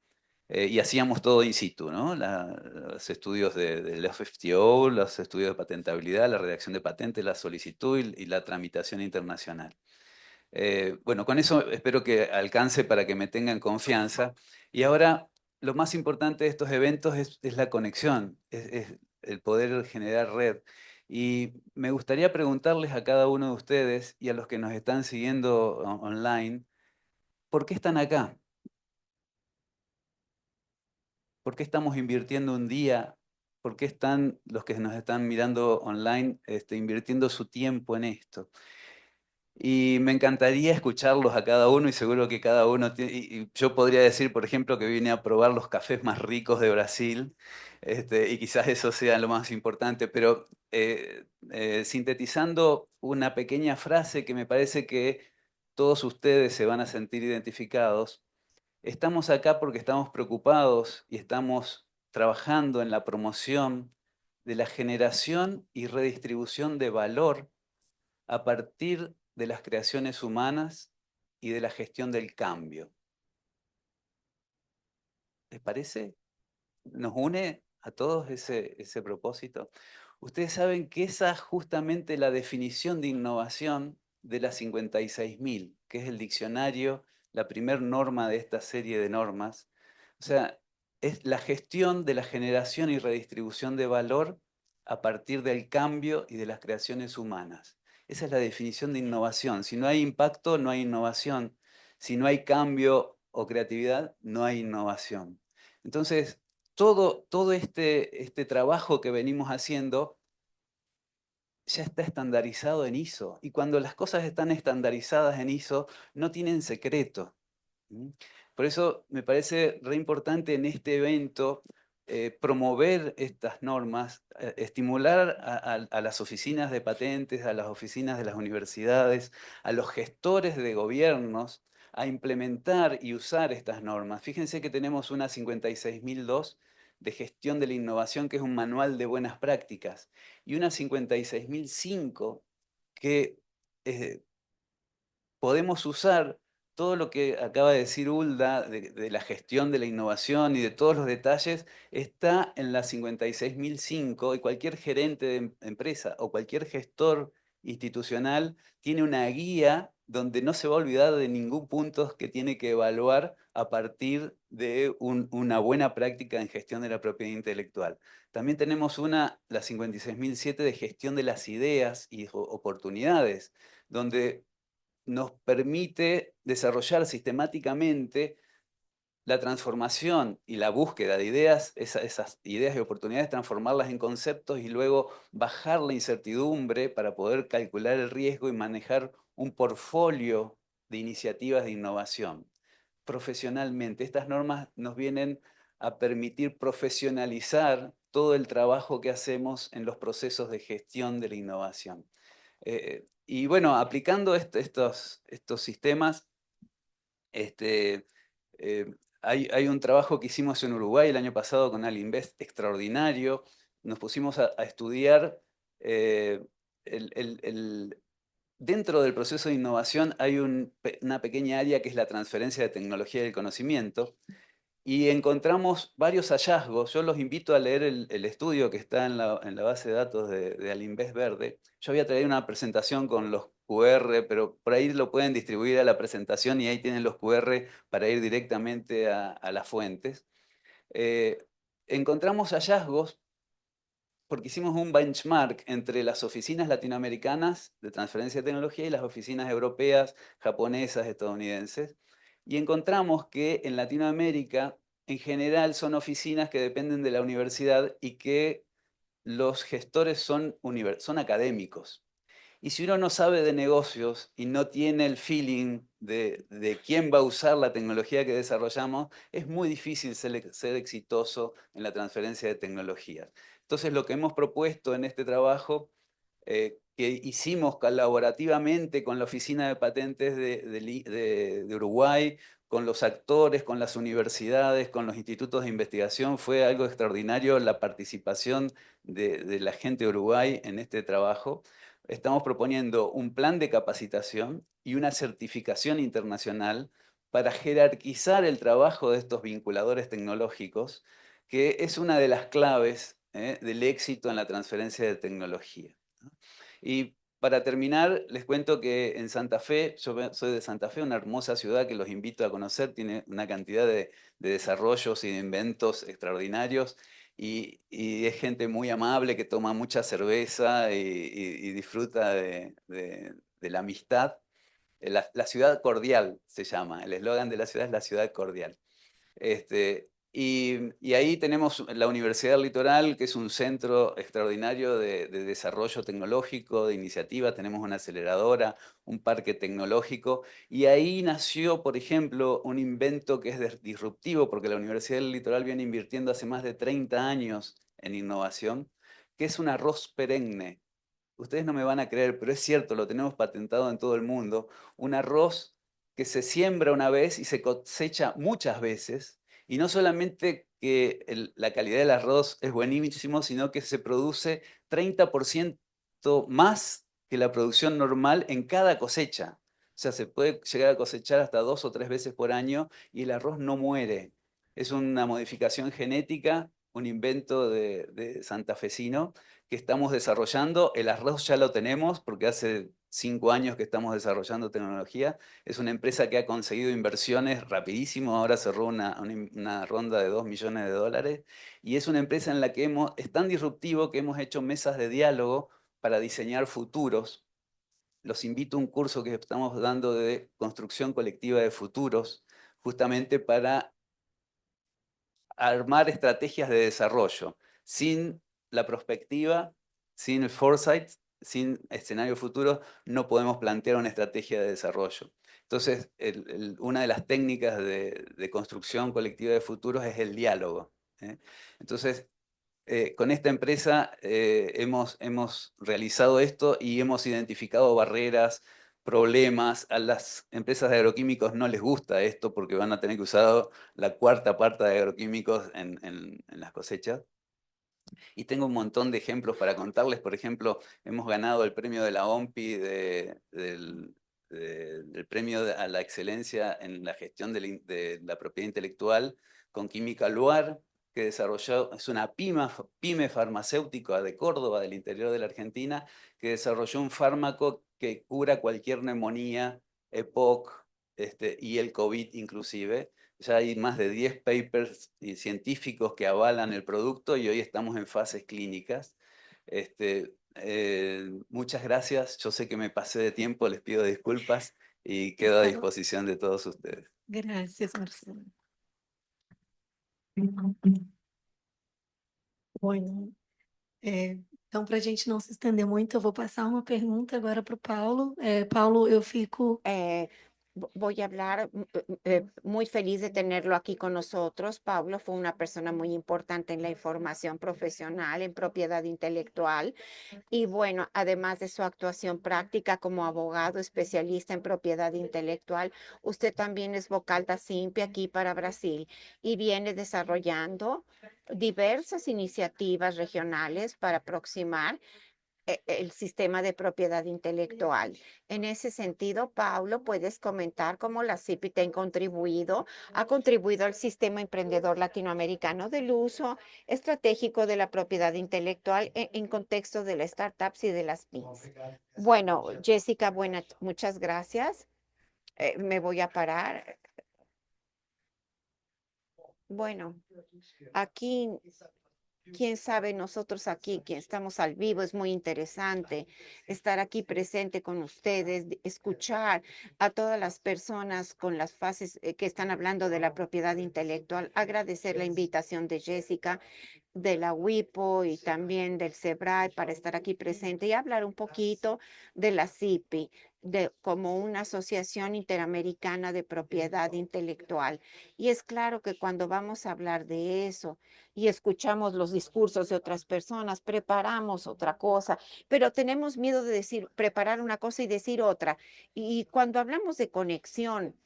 Y hacíamos todo in situ, ¿no? Los estudios del FFTO, los estudios de patentabilidad, la redacción de patentes, la solicitud y la tramitación internacional. Bueno, con eso espero que alcance para que me tengan confianza. Y ahora, lo más importante de estos eventos es la conexión, es el poder generar red. Y me gustaría preguntarles a cada uno de ustedes y a los que nos están siguiendo online, ¿por qué están acá? ¿Por qué estamos invirtiendo un día? ¿Por qué están los que nos están mirando online invirtiendo su tiempo en esto? Y me encantaría escucharlos a cada uno y seguro que cada uno tiene, y yo podría decir, por ejemplo, que vine a probar los cafés más ricos de Brasil, y quizás eso sea lo más importante, pero sintetizando una pequeña frase que me parece que todos ustedes se van a sentir identificados, estamos acá porque estamos preocupados y estamos trabajando en la promoción de la generación y redistribución de valor a partir de las creaciones humanas y de la gestión del cambio. ¿Les parece? ¿Nos une a todos ese propósito? Ustedes saben que esa es justamente la definición de innovación de la 56.000, que es el diccionario, la primer norma de esta serie de normas. O sea, es la gestión de la generación y redistribución de valor a partir del cambio y de las creaciones humanas. Esa es la definición de innovación. Si no hay impacto, no hay innovación. Si no hay cambio o creatividad, no hay innovación. Entonces, todo este trabajo que venimos haciendo ya está estandarizado en ISO. Y cuando las cosas están estandarizadas en ISO, no tienen secreto. Por eso me parece re importante en este evento promover estas normas, estimular a las oficinas de patentes, a las oficinas de las universidades, a los gestores de gobiernos, a implementar y usar estas normas. Fíjense que tenemos una 56.002 de gestión de la innovación, que es un manual de buenas prácticas, y una 56.005 que podemos usar todo lo que acaba de decir Hulda de la gestión de la innovación y de todos los detalles, está en la 56.005, y cualquier gerente de empresa o cualquier gestor institucional tiene una guía donde no se va a olvidar de ningún punto que tiene que evaluar a partir de una buena práctica en gestión de la propiedad intelectual. También tenemos la 56.007 de gestión de las ideas y oportunidades, donde nos permite desarrollar sistemáticamente la transformación y la búsqueda de ideas, esas ideas y oportunidades, transformarlas en conceptos y luego bajar la incertidumbre para poder calcular el riesgo y manejar un portfolio de iniciativas de innovación. Profesionalmente, estas normas nos vienen a permitir profesionalizar todo el trabajo que hacemos en los procesos de gestión de la innovación. Y bueno, aplicando estos sistemas, hay un trabajo que hicimos en Uruguay el año pasado con Alinvest extraordinario. Nos pusimos a estudiar dentro del proceso de innovación hay una pequeña área que es la transferencia de tecnología y del conocimiento. Y encontramos varios hallazgos. Yo los invito a leer el estudio que está en la base de datos de Alinvest Verde. Yo había traído una presentación con los QR, pero por ahí lo pueden distribuir a la presentación y ahí tienen los QR para ir directamente a las fuentes. Encontramos hallazgos porque hicimos un benchmark entre las oficinas latinoamericanas de transferencia de tecnología y las oficinas europeas, japonesas, estadounidenses. Y encontramos que en Latinoamérica, en general, son oficinas que dependen de la universidad y que los gestores son académicos. Y si uno no sabe de negocios y no tiene el feeling de quién va a usar la tecnología que desarrollamos, es muy difícil ser exitoso en la transferencia de tecnologías. Entonces, lo que hemos propuesto en este trabajo, que hicimos colaborativamente con la Oficina de Patentes de Uruguay, con los actores, con las universidades, con los institutos de investigación, fue algo extraordinario la participación de la gente de Uruguay en este trabajo. Estamos proponiendo un plan de capacitación y una certificación internacional para jerarquizar el trabajo de estos vinculadores tecnológicos, que es una de las claves del éxito en la transferencia de tecnología. Y para terminar, les cuento que en Santa Fe, yo soy de Santa Fe, una hermosa ciudad que los invito a conocer, tiene una cantidad de desarrollos y de inventos extraordinarios, y es gente muy amable que toma mucha cerveza y disfruta de la amistad. La ciudad cordial se llama, el eslogan de la ciudad es la ciudad cordial. Y ahí tenemos la Universidad del Litoral, que es un centro extraordinario de desarrollo tecnológico, de iniciativa. Tenemos una aceleradora, un parque tecnológico. Y ahí nació, por ejemplo, un invento que es disruptivo, porque la Universidad del Litoral viene invirtiendo hace más de 30 años en innovación, que es un arroz perenne. Ustedes no me van a creer, pero es cierto, lo tenemos patentado en todo el mundo. Un arroz que se siembra una vez y se cosecha muchas veces. Y no solamente que la calidad del arroz es buenísimo, sino que se produce 30% más que la producción normal en cada cosecha. O sea, se puede llegar a cosechar hasta 2 o 3 veces por año y el arroz no muere. Es una modificación genética un invento de santafesino que estamos desarrollando. El arroz ya lo tenemos porque hace 5 años que estamos desarrollando tecnología. Es una empresa que ha conseguido inversiones rapidísimo. Ahora cerró una ronda de $2 millones. Y es una empresa en la que es tan disruptivo que hemos hecho mesas de diálogo para diseñar futuros. Los invito a un curso que estamos dando de construcción colectiva de futuros, justamente para armar estrategias de desarrollo. Sin la perspectiva, sin el foresight, sin escenarios futuros, no podemos plantear una estrategia de desarrollo. Entonces, una de las técnicas de construcción colectiva de futuros es el diálogo. Entonces, con esta empresa hemos realizado esto y hemos identificado barreras, problemas. A las empresas de agroquímicos no les gusta esto porque van a tener que usar la cuarta parte de agroquímicos en las cosechas. Y tengo un montón de ejemplos para contarles. Por ejemplo, hemos ganado el premio de la OMPI del premio a la excelencia en la gestión de la propiedad intelectual con Química Luar, que desarrolló, es una pyme farmacéutica de Córdoba, del interior de la Argentina, que desarrolló un fármaco que cura cualquier neumonía, EPOC, y el COVID inclusive. Ya hay más de 10 papers científicos que avalan el producto y hoy estamos en fases clínicas. Muchas gracias. Yo sé que me pasé de tiempo, les pido disculpas y quedo a disposición de todos ustedes. Gracias, Marcelo. Bueno, então, para a gente não se estender muito, eu vou passar uma pergunta agora para o Paulo. Paulo, eu fico Voy a hablar muy feliz de tenerlo aquí con nosotros. Pablo fue una persona muy importante en la información profesional, en propiedad intelectual. Y bueno, además de su actuación práctica como abogado especialista en propiedad intelectual, usted también es vocal da SINPE aquí para Brasil y viene desarrollando diversas iniciativas regionales para aproximar el sistema de propiedad intelectual. En ese sentido, Paulo, ¿puedes comentar cómo la CIPI ha contribuido al sistema emprendedor latinoamericano del uso estratégico de la propiedad intelectual en contexto de las startups y de las pymes? Bueno, Jessica, muchas gracias. Me voy a parar. Bueno, aquí quién sabe, nosotros aquí, quien estamos al vivo, es muy interesante estar aquí presente con ustedes, escuchar a todas las personas con las fases que están hablando de la propiedad intelectual, agradecer la invitación de Jessica, de la WIPO y también del SEBRAE para estar aquí presente y hablar un poquito de la CIPI, como una asociación interamericana de propiedad intelectual. Y es claro que cuando vamos a hablar de eso y escuchamos los discursos de otras personas, preparamos otra cosa, pero tenemos miedo de preparar una cosa y decir otra. Y cuando hablamos de conexión,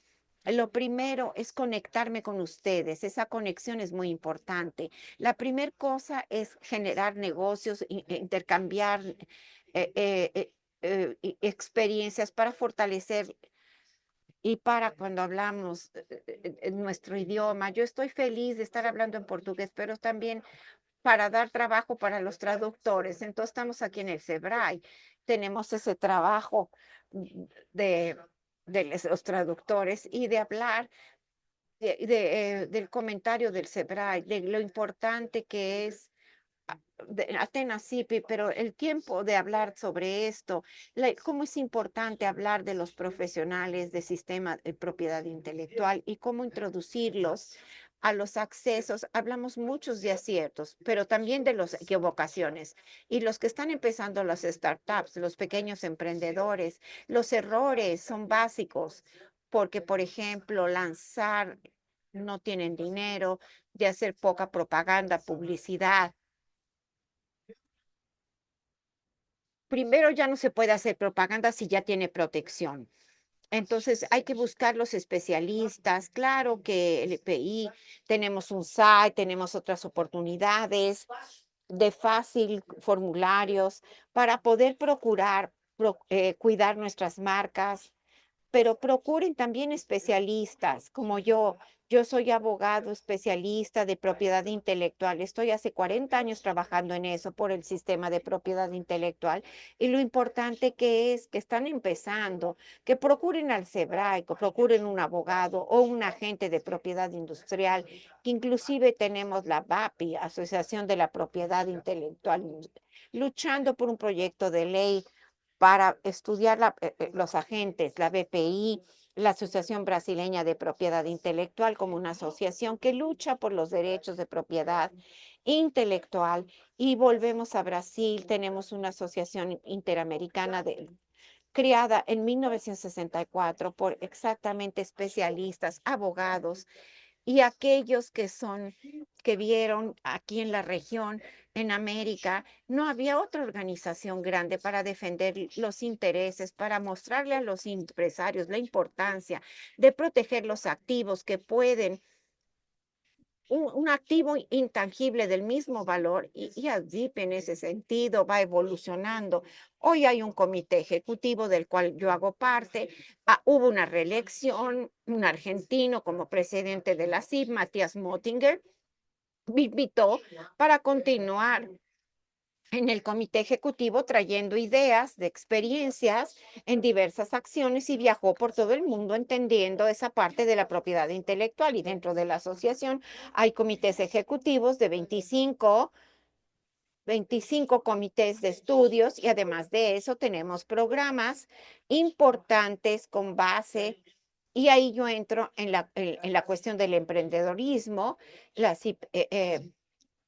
lo primero es conectarme con ustedes. Esa conexión es muy importante. La primera cosa es generar negocios, intercambiar experiencias para fortalecer y para cuando hablamos en nuestro idioma. Yo estoy feliz de estar hablando en portugués, pero también para dar trabajo para los traductores. Entonces estamos aquí en el SEBRAE. Tenemos ese trabajo de los traductores y de hablar del comentario del SEBRAE, de lo importante que es Atenas CIPI, pero el tiempo de hablar sobre esto, cómo es importante hablar de los profesionales de sistema de propiedad intelectual y cómo introducirlos a los accesos. Hablamos muchos de aciertos, pero también de las equivocaciones. Y los que están empezando las startups, los pequeños emprendedores, los errores son básicos, porque, por ejemplo, no tienen dinero, de hacer poca propaganda, publicidad. Primero, ya no se puede hacer propaganda si ya tiene protección. Entonces, hay que buscar los especialistas. Claro que el EPI, tenemos un site, tenemos otras oportunidades de fácil formularios para poder procurar cuidar nuestras marcas, pero procuren también especialistas como yo. Yo soy abogado especialista de propiedad intelectual. Estoy hace 40 años trabajando en eso por el sistema de propiedad intelectual. Y lo importante que es que están empezando, que procuren al Sebraico, procuren un abogado o un agente de propiedad industrial, que inclusive tenemos la BAPI, Asociación de la Propiedad Intelectual, luchando por un proyecto de ley para estudiar los agentes, la BPI, la Asociación Brasileña de Propiedad Intelectual, como una asociación que lucha por los derechos de propiedad intelectual. Y volvemos a Brasil, tenemos una asociación interamericana creada en 1964 por exactamente especialistas, abogados y aquellos que vieron aquí en la región, en América, no había otra organización grande para defender los intereses, para mostrarle a los empresarios la importancia de proteger los activos que pueden un activo intangible del mismo valor y ASIP en ese sentido va evolucionando. Hoy hay un comité ejecutivo del cual yo hago parte. Hubo una reelección, un argentino como presidente de la ASIP, Matías Mottinger, me invitó para continuar en el comité ejecutivo trayendo ideas de experiencias en diversas acciones y viajó por todo el mundo entendiendo esa parte de la propiedad intelectual. Y dentro de la asociación hay comités ejecutivos de 25 comités de estudios y además de eso tenemos programas importantes con base. Y ahí yo entro en la cuestión del emprendedorismo, la CIP,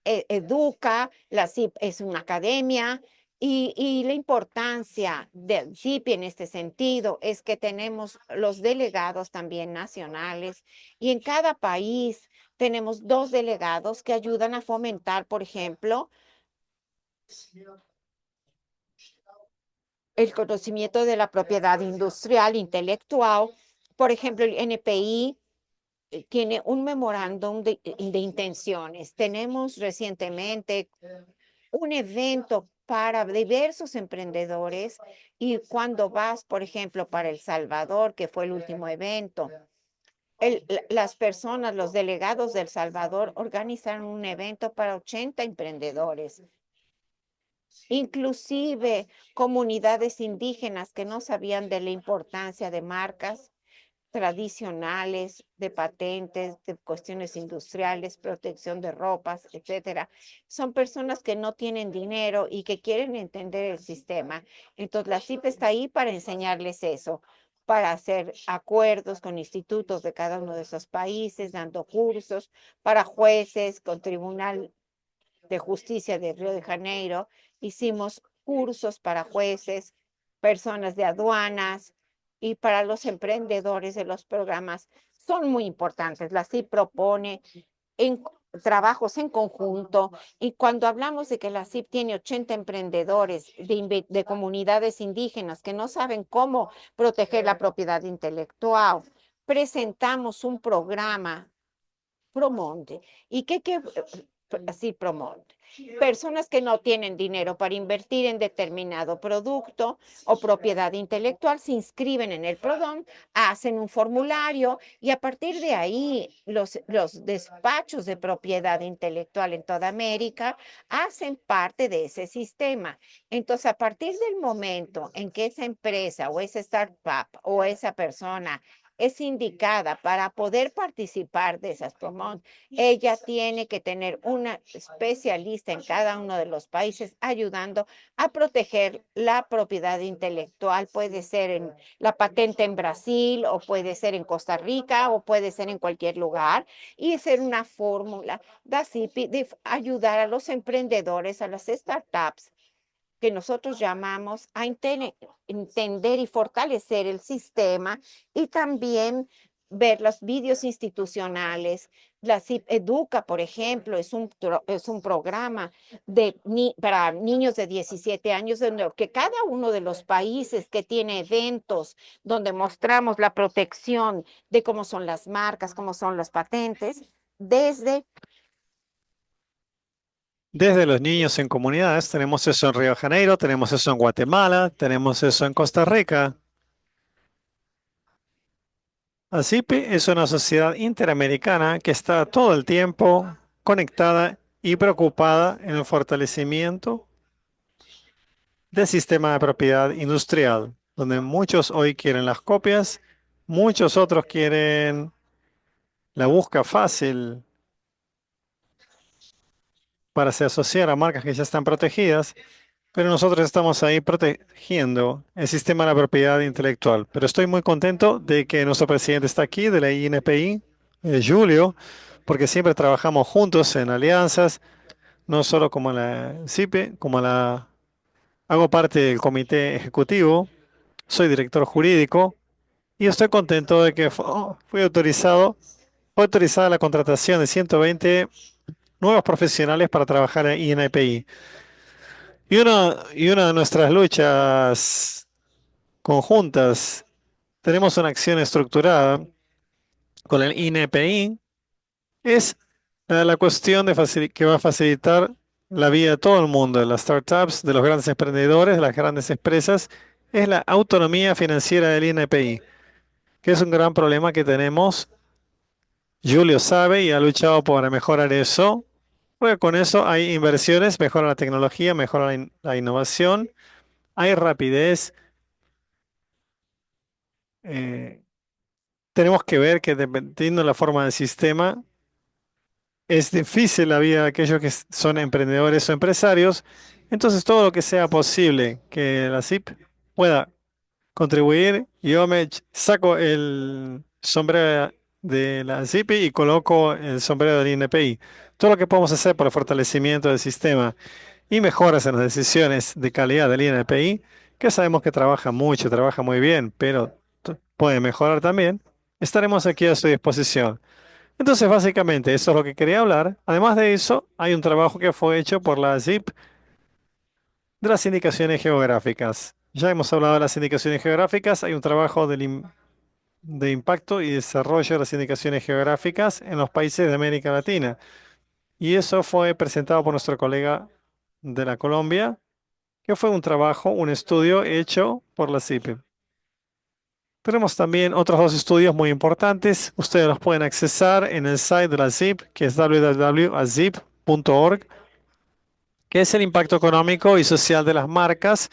educa, la CIP es una academia y la importancia del CIP en este sentido es que tenemos los delegados también nacionales y en cada país tenemos 2 delegados que ayudan a fomentar, por ejemplo, el conocimiento de la propiedad industrial, intelectual. Por ejemplo, el NPI tiene un memorándum de intenciones. Tenemos recientemente un evento para diversos emprendedores y cuando vas, por ejemplo, para El Salvador, que fue el último evento, las personas, los delegados de El Salvador organizaron un evento para 80 emprendedores, inclusive comunidades indígenas que no sabían de la importancia de marcas tradicionales, de patentes, de cuestiones industriales, protección de ropas, etcétera. Son personas que no tienen dinero y que quieren entender el sistema. Entonces, la CIP está ahí para enseñarles eso, para hacer acuerdos con institutos de cada uno de esos países, dando cursos para jueces, con Tribunal de Justicia de Río de Janeiro. Hicimos cursos para jueces, personas de aduanas y para los emprendedores de los programas. Son muy importantes. La CIP propone trabajos en conjunto y cuando hablamos de que la CIP tiene 80 emprendedores de comunidades indígenas que no saben cómo proteger la propiedad intelectual, presentamos un programa Promonte. ¿Y qué así Promonte? Personas que no tienen dinero para invertir en determinado producto o propiedad intelectual se inscriben en el PRODON, hacen un formulario y a partir de ahí los despachos de propiedad intelectual en toda América hacen parte de ese sistema. Entonces, a partir del momento en que esa empresa o esa startup o esa persona es indicada para poder participar de esas promociones, ella tiene que tener una especialista en cada uno de los países ayudando a proteger la propiedad intelectual. Puede ser en la patente en Brasil o puede ser en Costa Rica o puede ser en cualquier lugar y ser una fórmula de ayudar a los emprendedores, a las startups que nosotros llamamos a entender y fortalecer el sistema y también ver los vídeos institucionales. La CIP Educa, por ejemplo, es un programa para niños de 17 años, en el que cada uno de los países que tiene eventos donde mostramos la protección de cómo son las marcas, cómo son las patentes, desde los niños en comunidades, tenemos eso en Río de Janeiro, tenemos eso en Guatemala, tenemos eso en Costa Rica. ASIPE es una sociedad interamericana que está todo el tiempo conectada y preocupada en el fortalecimiento del sistema de propiedad industrial, donde muchos hoy quieren las copias, muchos otros quieren la búsqueda fácil para se asociar a marcas que ya están protegidas, pero nosotros estamos ahí protegiendo el sistema de la propiedad intelectual. Pero estoy muy contento de que nuestro presidente está aquí, de la INPI, Julio, porque siempre trabajamos juntos en alianzas, no solo como la CIPE, hago parte del comité ejecutivo, soy director jurídico y estoy contento de que fue autorizada la contratación de 120 nuevos profesionales para trabajar en INPI. Y una de nuestras luchas conjuntas, tenemos una acción estructurada con el INPI, es la cuestión que va a facilitar la vida de todo el mundo, de las startups, de los grandes emprendedores, de las grandes empresas, es la autonomía financiera del INPI, que es un gran problema que tenemos. Julio sabe y ha luchado para mejorar eso. Porque con eso hay inversiones, mejora la tecnología, mejora la innovación, hay rapidez. eh, Tenemos que ver que dependiendo de la forma del sistema, es difícil la vida de aquellos que son emprendedores o empresarios. Entonces, todo lo que sea posible que la CIP pueda contribuir, yo saco el sombrero de la CIP y coloco el sombrero del INPI. Todo lo que podemos hacer por el fortalecimiento del sistema y mejoras en las decisiones de calidad del INPI, que sabemos que trabaja mucho, trabaja muy bien, pero puede mejorar también, estaremos aquí a su disposición. Entonces, básicamente, eso es lo que quería hablar. Además de eso, hay un trabajo que fue hecho por la ZIP de las indicaciones geográficas. Ya hemos hablado de las indicaciones geográficas. Hay un trabajo de impacto y desarrollo de las indicaciones geográficas en los países de América Latina. Y eso fue presentado por nuestro colega de la Colombia, que fue un trabajo, un estudio hecho por la CIP. Tenemos también otros dos estudios muy importantes. Ustedes los pueden accesar en el site de la ZIP, que es www.azip.org, que es el impacto económico y social de las marcas,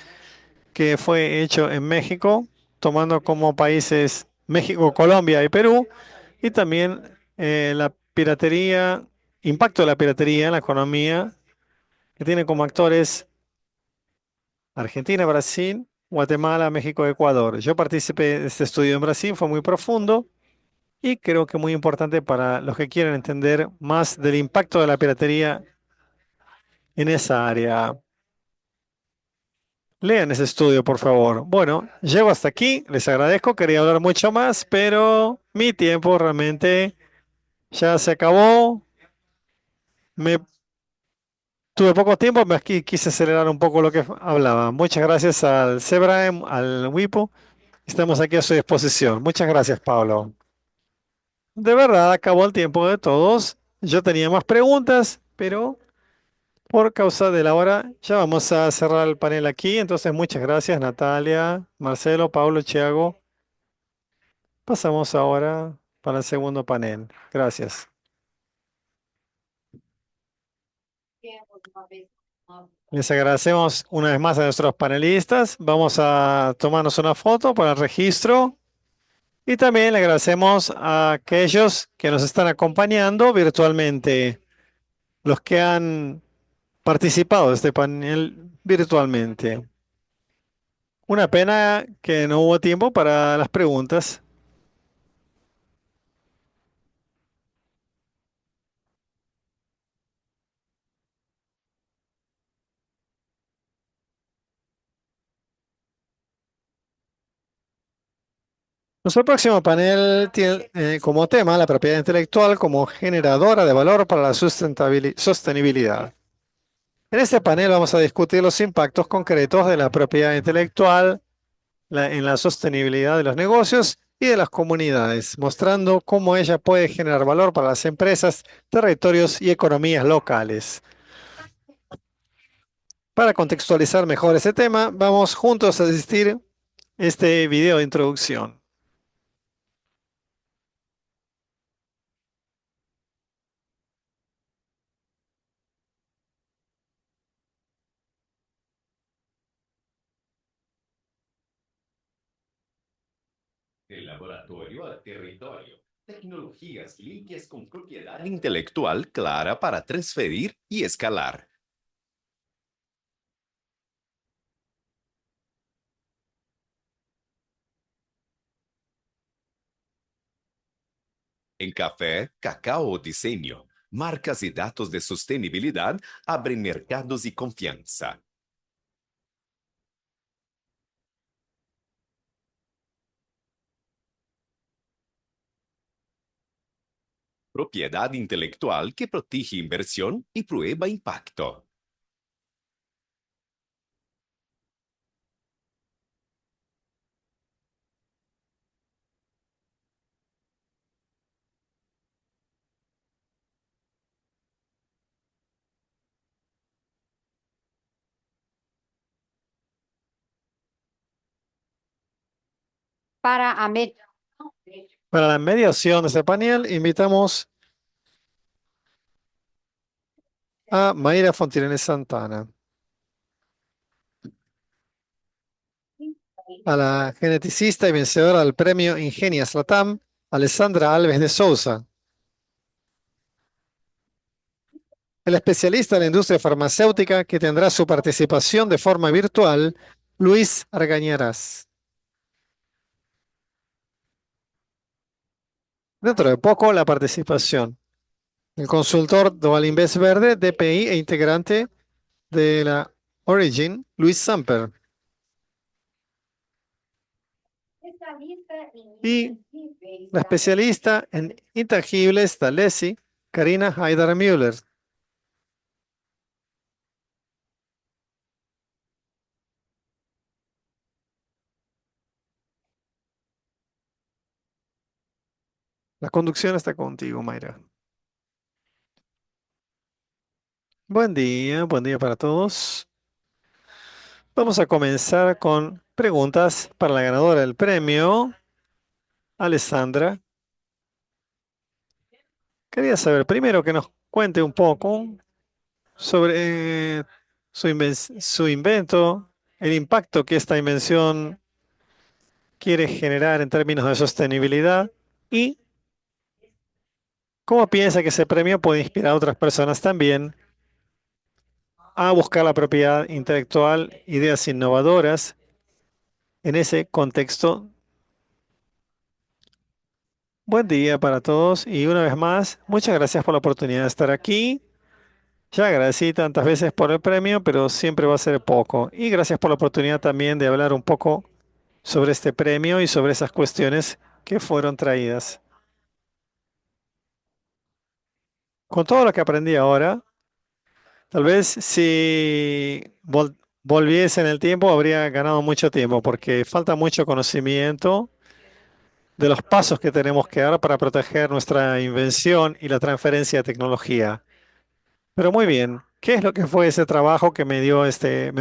que fue hecho en México, tomando como países México, Colombia y Perú, y también la piratería, impacto de la piratería en la economía, que tiene como actores Argentina, Brasil, Guatemala, México, Ecuador. Yo participé de este estudio en Brasil, fue muy profundo y creo que muy importante para los que quieren entender más del impacto de la piratería en esa área. Lean ese estudio, por favor. Bueno, llego hasta aquí, les agradezco, quería hablar mucho más, pero mi tiempo realmente ya se acabó. Me tuve poco tiempo, me aquí quise acelerar un poco lo que hablaba. Muchas gracias al Sebrae, al WIPO. Estamos aquí a su disposición. Muchas gracias, Pablo. De verdad, acabó el tiempo de todos. Yo tenía más preguntas, pero por causa de la hora ya vamos a cerrar el panel aquí. Entonces, muchas gracias, Natalia, Marcelo, Pablo, Thiago. Pasamos ahora para el segundo panel. Gracias. Les agradecemos una vez más a nuestros panelistas. Vamos a tomarnos una foto para el registro. Y también le agradecemos a aquellos que nos están acompañando virtualmente, los que han participado de este panel virtualmente. Una pena que no hubo tiempo para las preguntas. Nuestro próximo panel tiene como tema la propiedad intelectual como generadora de valor para la sostenibilidad. En este panel vamos a discutir los impactos concretos de la propiedad intelectual en la sostenibilidad de los negocios y de las comunidades, mostrando cómo ella puede generar valor para las empresas, territorios y economías locales. Para contextualizar mejor ese tema, vamos juntos a asistir a este video de introducción. De laboratorio a territorio. Tecnologías limpias con propiedad intelectual clara para transferir y escalar. En café, cacao o diseño, marcas y datos de sostenibilidad abren mercados y confianza. Propiedad intelectual que protege inversión y prueba impacto. Para a Para la mediación de este panel, invitamos a Mayra Fontinelli Santana, a la geneticista y vencedora del premio Ingenias Latam, Alessandra Alves de Souza, el especialista en la industria farmacéutica que tendrá su participación de forma virtual, Luis Argañarás. Dentro de poco, la participación del consultor Dual Invest Verde, DPI e integrante de la Origin, Luis Samper. Y la especialista en intangibles Dalesi, Karina Haidar-Müller. La conducción está contigo, Mayra. Buen día para todos. Vamos a comenzar con preguntas para la ganadora del premio, Alessandra. Quería saber primero que nos cuente un poco sobre su invento, el impacto que esta invención quiere generar en términos de sostenibilidad y cómo piensa que ese premio puede inspirar a otras personas también a buscar la propiedad intelectual, ideas innovadoras en ese contexto. Buen día para todos y una vez más, muchas gracias por la oportunidad de estar aquí. Ya agradecí tantas veces por el premio, pero siempre va a ser poco. Y gracias por la oportunidad también de hablar un poco sobre este premio y sobre esas cuestiones que fueron traídas. Con todo lo que aprendí ahora, tal vez si volviese en el tiempo habría ganado mucho tiempo porque falta mucho conocimiento de los pasos que tenemos que dar para proteger nuestra invención y la transferencia de tecnología. Pero muy bien, ¿qué es lo que fue ese trabajo que me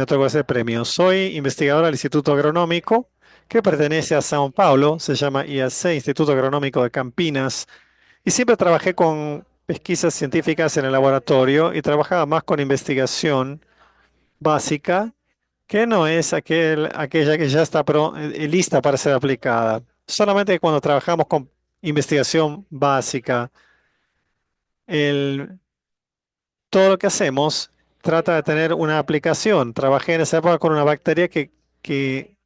otorgó ese premio? Soy investigador del Instituto Agronómico que pertenece a São Paulo, se llama IAC, Instituto Agronómico de Campinas, y siempre trabajé con pesquisas científicas en el laboratorio y trabajaba más con investigación básica, que no es aquella que ya está lista para ser aplicada. Solamente cuando trabajamos con investigación básica, todo lo que hacemos trata de tener una aplicación. Trabajé en esa época con una bacteria que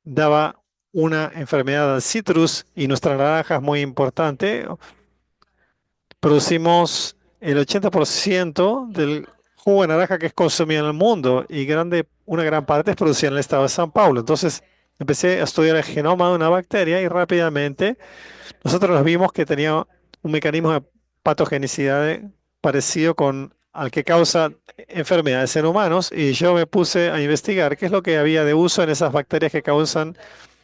daba una enfermedad al citrus y nuestra naranja es muy importante. Producimos el 80% del jugo de naranja que es consumido en el mundo y una gran parte es producida en el estado de São Paulo. Entonces empecé a estudiar el genoma de una bacteria y rápidamente nosotros nos vimos que tenía un mecanismo de patogenicidad parecido al que causa enfermedades en humanos y yo me puse a investigar qué es lo que había de uso en esas bacterias que causan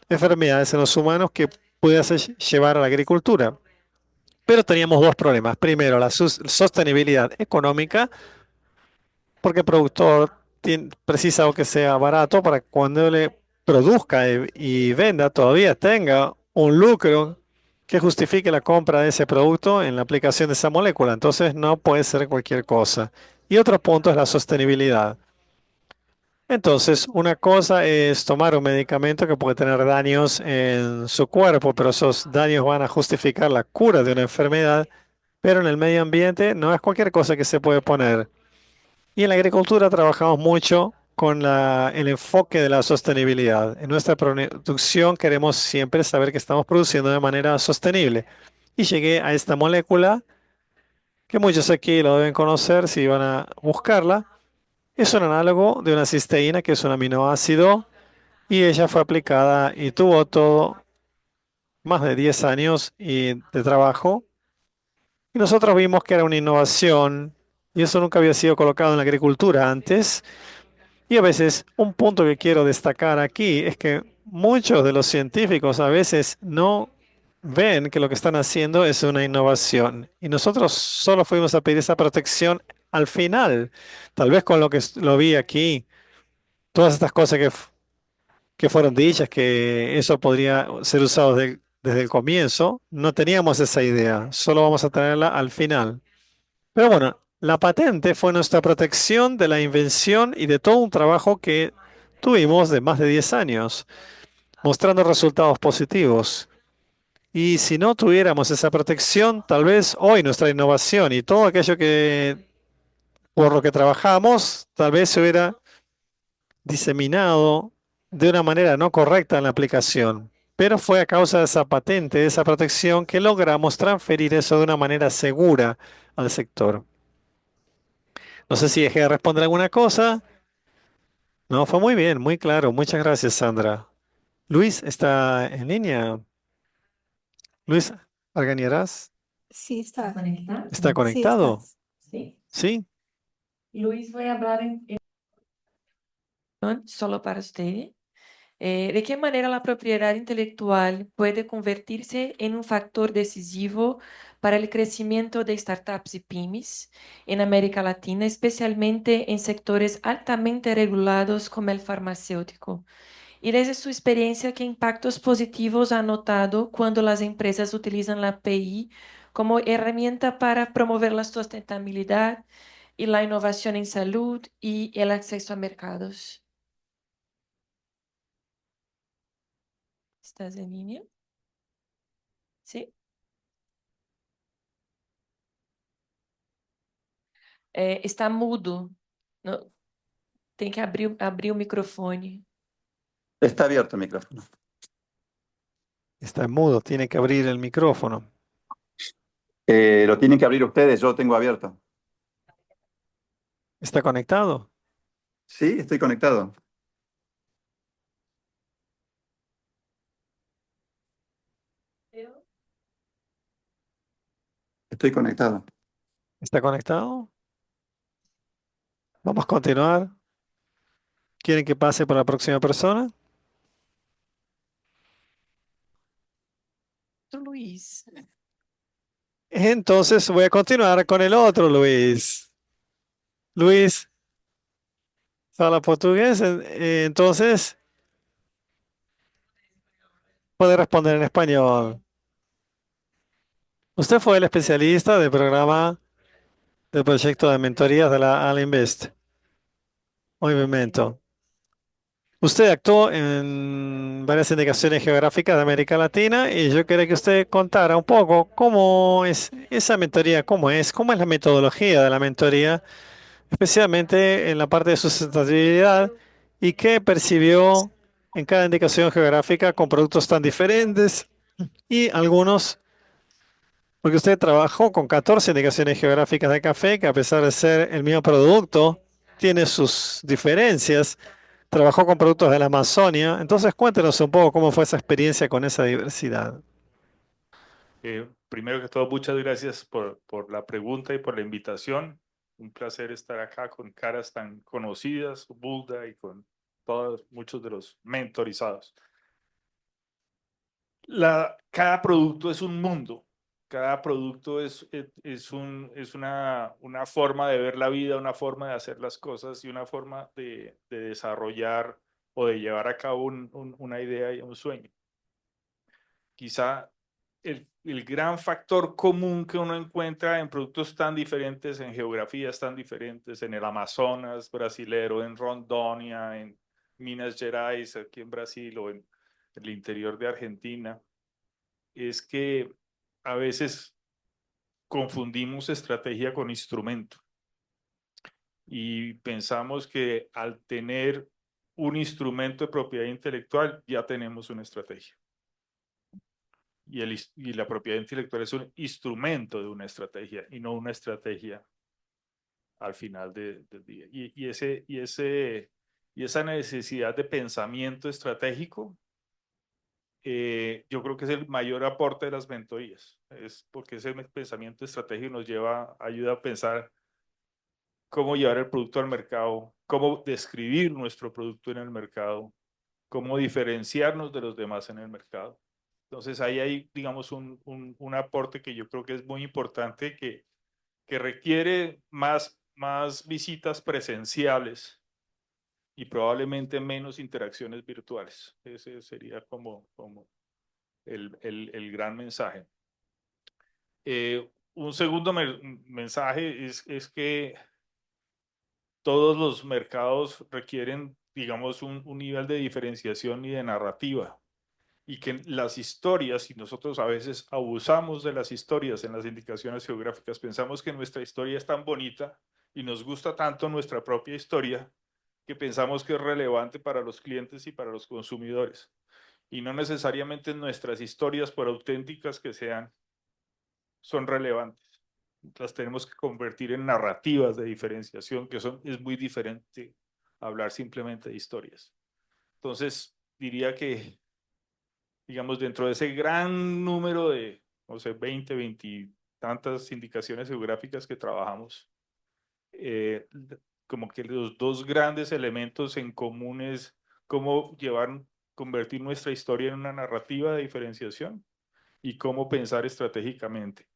enfermedades en los humanos que pudiese llevar a la agricultura. Pero teníamos dos problemas. Primero, la sostenibilidad económica, porque el productor precisa algo que sea barato para que cuando le produzca y venda todavía tenga un lucro que justifique la compra de ese producto en la aplicación de esa molécula. Entonces no puede ser cualquier cosa. Y otro punto es la sostenibilidad. Entonces, una cosa es tomar un medicamento que puede tener daños en su cuerpo, pero esos daños van a justificar la cura de una enfermedad, pero en el medio ambiente no es cualquier cosa que se puede poner. Y en la agricultura trabajamos mucho con el enfoque de la sostenibilidad. En nuestra producción queremos siempre saber que estamos produciendo de manera sostenible. Y llegué a esta molécula que muchos aquí lo deben conocer si van a buscarla. Es un análogo de una cisteína, que es un aminoácido, y ella fue aplicada y tuvo todo más de 10 años de trabajo. Y nosotros vimos que era una innovación y eso nunca había sido colocado en la agricultura antes. Y a veces un punto que quiero destacar aquí es que muchos de los científicos a veces no ven que lo que están haciendo es una innovación. Y nosotros solo fuimos a pedir esa protección al final. Tal vez con lo que lo vi aquí, todas estas cosas que fueron dichas, que eso podría ser usado desde el comienzo, no teníamos esa idea. Solo vamos a tenerla al final. Pero bueno, la patente fue nuestra protección de la invención y de todo un trabajo que tuvimos de más de 10 años, mostrando resultados positivos. Y si no tuviéramos esa protección, tal vez hoy nuestra innovación y todo aquello que por lo que trabajamos, tal vez se hubiera diseminado de una manera no correcta en la aplicación. Pero fue a causa de esa patente, de esa protección, que logramos transferir eso de una manera segura al sector. No sé si dejé de responder alguna cosa. No, fue muy bien, muy claro. Muchas gracias, Sandra. Luis, ¿está en línea? Luis Argañarás, Sí, está. ¿está Sí, conectado? Sí. Sí. Luis, voy a hablar solo para usted. ¿De qué manera la propiedad intelectual puede convertirse en un factor decisivo para el crecimiento de startups y pymes en América Latina, especialmente en sectores altamente regulados como el farmacéutico? Y desde su experiencia, ¿qué impactos positivos ha notado cuando las empresas utilizan la API como herramienta para promover la sustentabilidad y la innovación en salud y el acceso a mercados? ¿Estás en línea? Sí. Está mudo. No, tem que abrir o microfone. Está abierto el micrófono. Está en mudo, tiene que abrir el micrófono. Lo tienen que abrir ustedes, yo lo tengo abierto. ¿Está conectado? Sí, estoy conectado. Estoy conectado. ¿Está conectado? Vamos a continuar. ¿Quieren que pase por la próxima persona? Luis. Entonces voy a continuar con el otro Luis. Luis, ¿habla portugués? Entonces, puede responder en español. Usted fue el especialista del programa del proyecto de mentorías de la Alinvest. Movimiento. Usted actuó en varias indicaciones geográficas de América Latina y yo quería que usted contara un poco cómo es esa mentoría, cómo es la metodología de la mentoría, especialmente en la parte de sustentabilidad y qué percibió en cada indicación geográfica con productos tan diferentes y algunos, porque usted trabajó con 14 indicaciones geográficas de café que a pesar de ser el mismo producto, tiene sus diferencias. Trabajó con productos de la Amazonia. Entonces, cuéntenos un poco cómo fue esa experiencia con esa diversidad. Primero que todo, muchas gracias por la pregunta y por la invitación. Un placer estar acá con caras tan conocidas, Bulda y con todos, muchos de los mentorizados. Cada producto es un mundo. Cada producto es una forma de ver la vida, una forma de hacer las cosas y una forma de desarrollar o de llevar a cabo una idea y un sueño. Quizá el gran factor común que uno encuentra en productos tan diferentes, en geografías tan diferentes, en el Amazonas brasilero, en Rondônia, en Minas Gerais, aquí en Brasil o en el interior de Argentina, es que a veces confundimos estrategia con instrumento y pensamos que al tener un instrumento de propiedad intelectual ya tenemos una estrategia. Y la propiedad intelectual es un instrumento de una estrategia y no una estrategia al final del día. Y esa necesidad de pensamiento estratégico, yo creo que es el mayor aporte de las mentorías, es porque ese pensamiento estratégico nos ayuda a pensar cómo llevar el producto al mercado, cómo describir nuestro producto en el mercado, cómo diferenciarnos de los demás en el mercado. Entonces ahí hay, digamos, un aporte que yo creo que es muy importante, que requiere más visitas presenciales y probablemente menos interacciones virtuales. Ese sería como el gran mensaje. Un segundo mensaje es que todos los mercados requieren, digamos, un nivel de diferenciación y de narrativa. Y que las historias, y nosotros a veces abusamos de las historias en las indicaciones geográficas, pensamos que nuestra historia es tan bonita y nos gusta tanto nuestra propia historia que pensamos que es relevante para los clientes y para los consumidores. Y no necesariamente nuestras historias, por auténticas que sean, son relevantes. Las tenemos que convertir en narrativas de diferenciación, que es muy diferente hablar simplemente de historias. Entonces, diría que, digamos, dentro de ese gran número de, no sé, 20 y tantas indicaciones geográficas que trabajamos, como que los dos grandes elementos en común es cómo convertir nuestra historia en una narrativa de diferenciación y cómo pensar estratégicamente.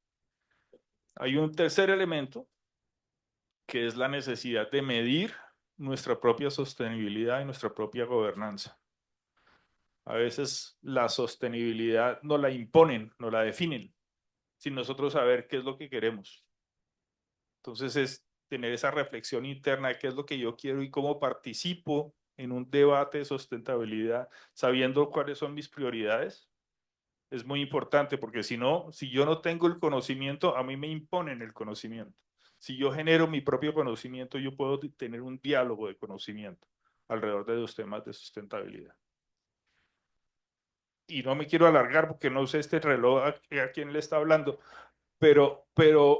Hay un tercer elemento, que es la necesidad de medir nuestra propia sostenibilidad y nuestra propia gobernanza. A veces la sostenibilidad no la imponen, no la definen, sin nosotros saber qué es lo que queremos. Entonces es tener esa reflexión interna de qué es lo que yo quiero y cómo participo en un debate de sustentabilidad, sabiendo cuáles son mis prioridades. Es muy importante porque si yo no tengo el conocimiento, a mí me imponen el conocimiento. Si yo genero mi propio conocimiento, yo puedo tener un diálogo de conocimiento alrededor de los temas de sustentabilidad. Y no me quiero alargar porque no sé este reloj a quién le está hablando, pero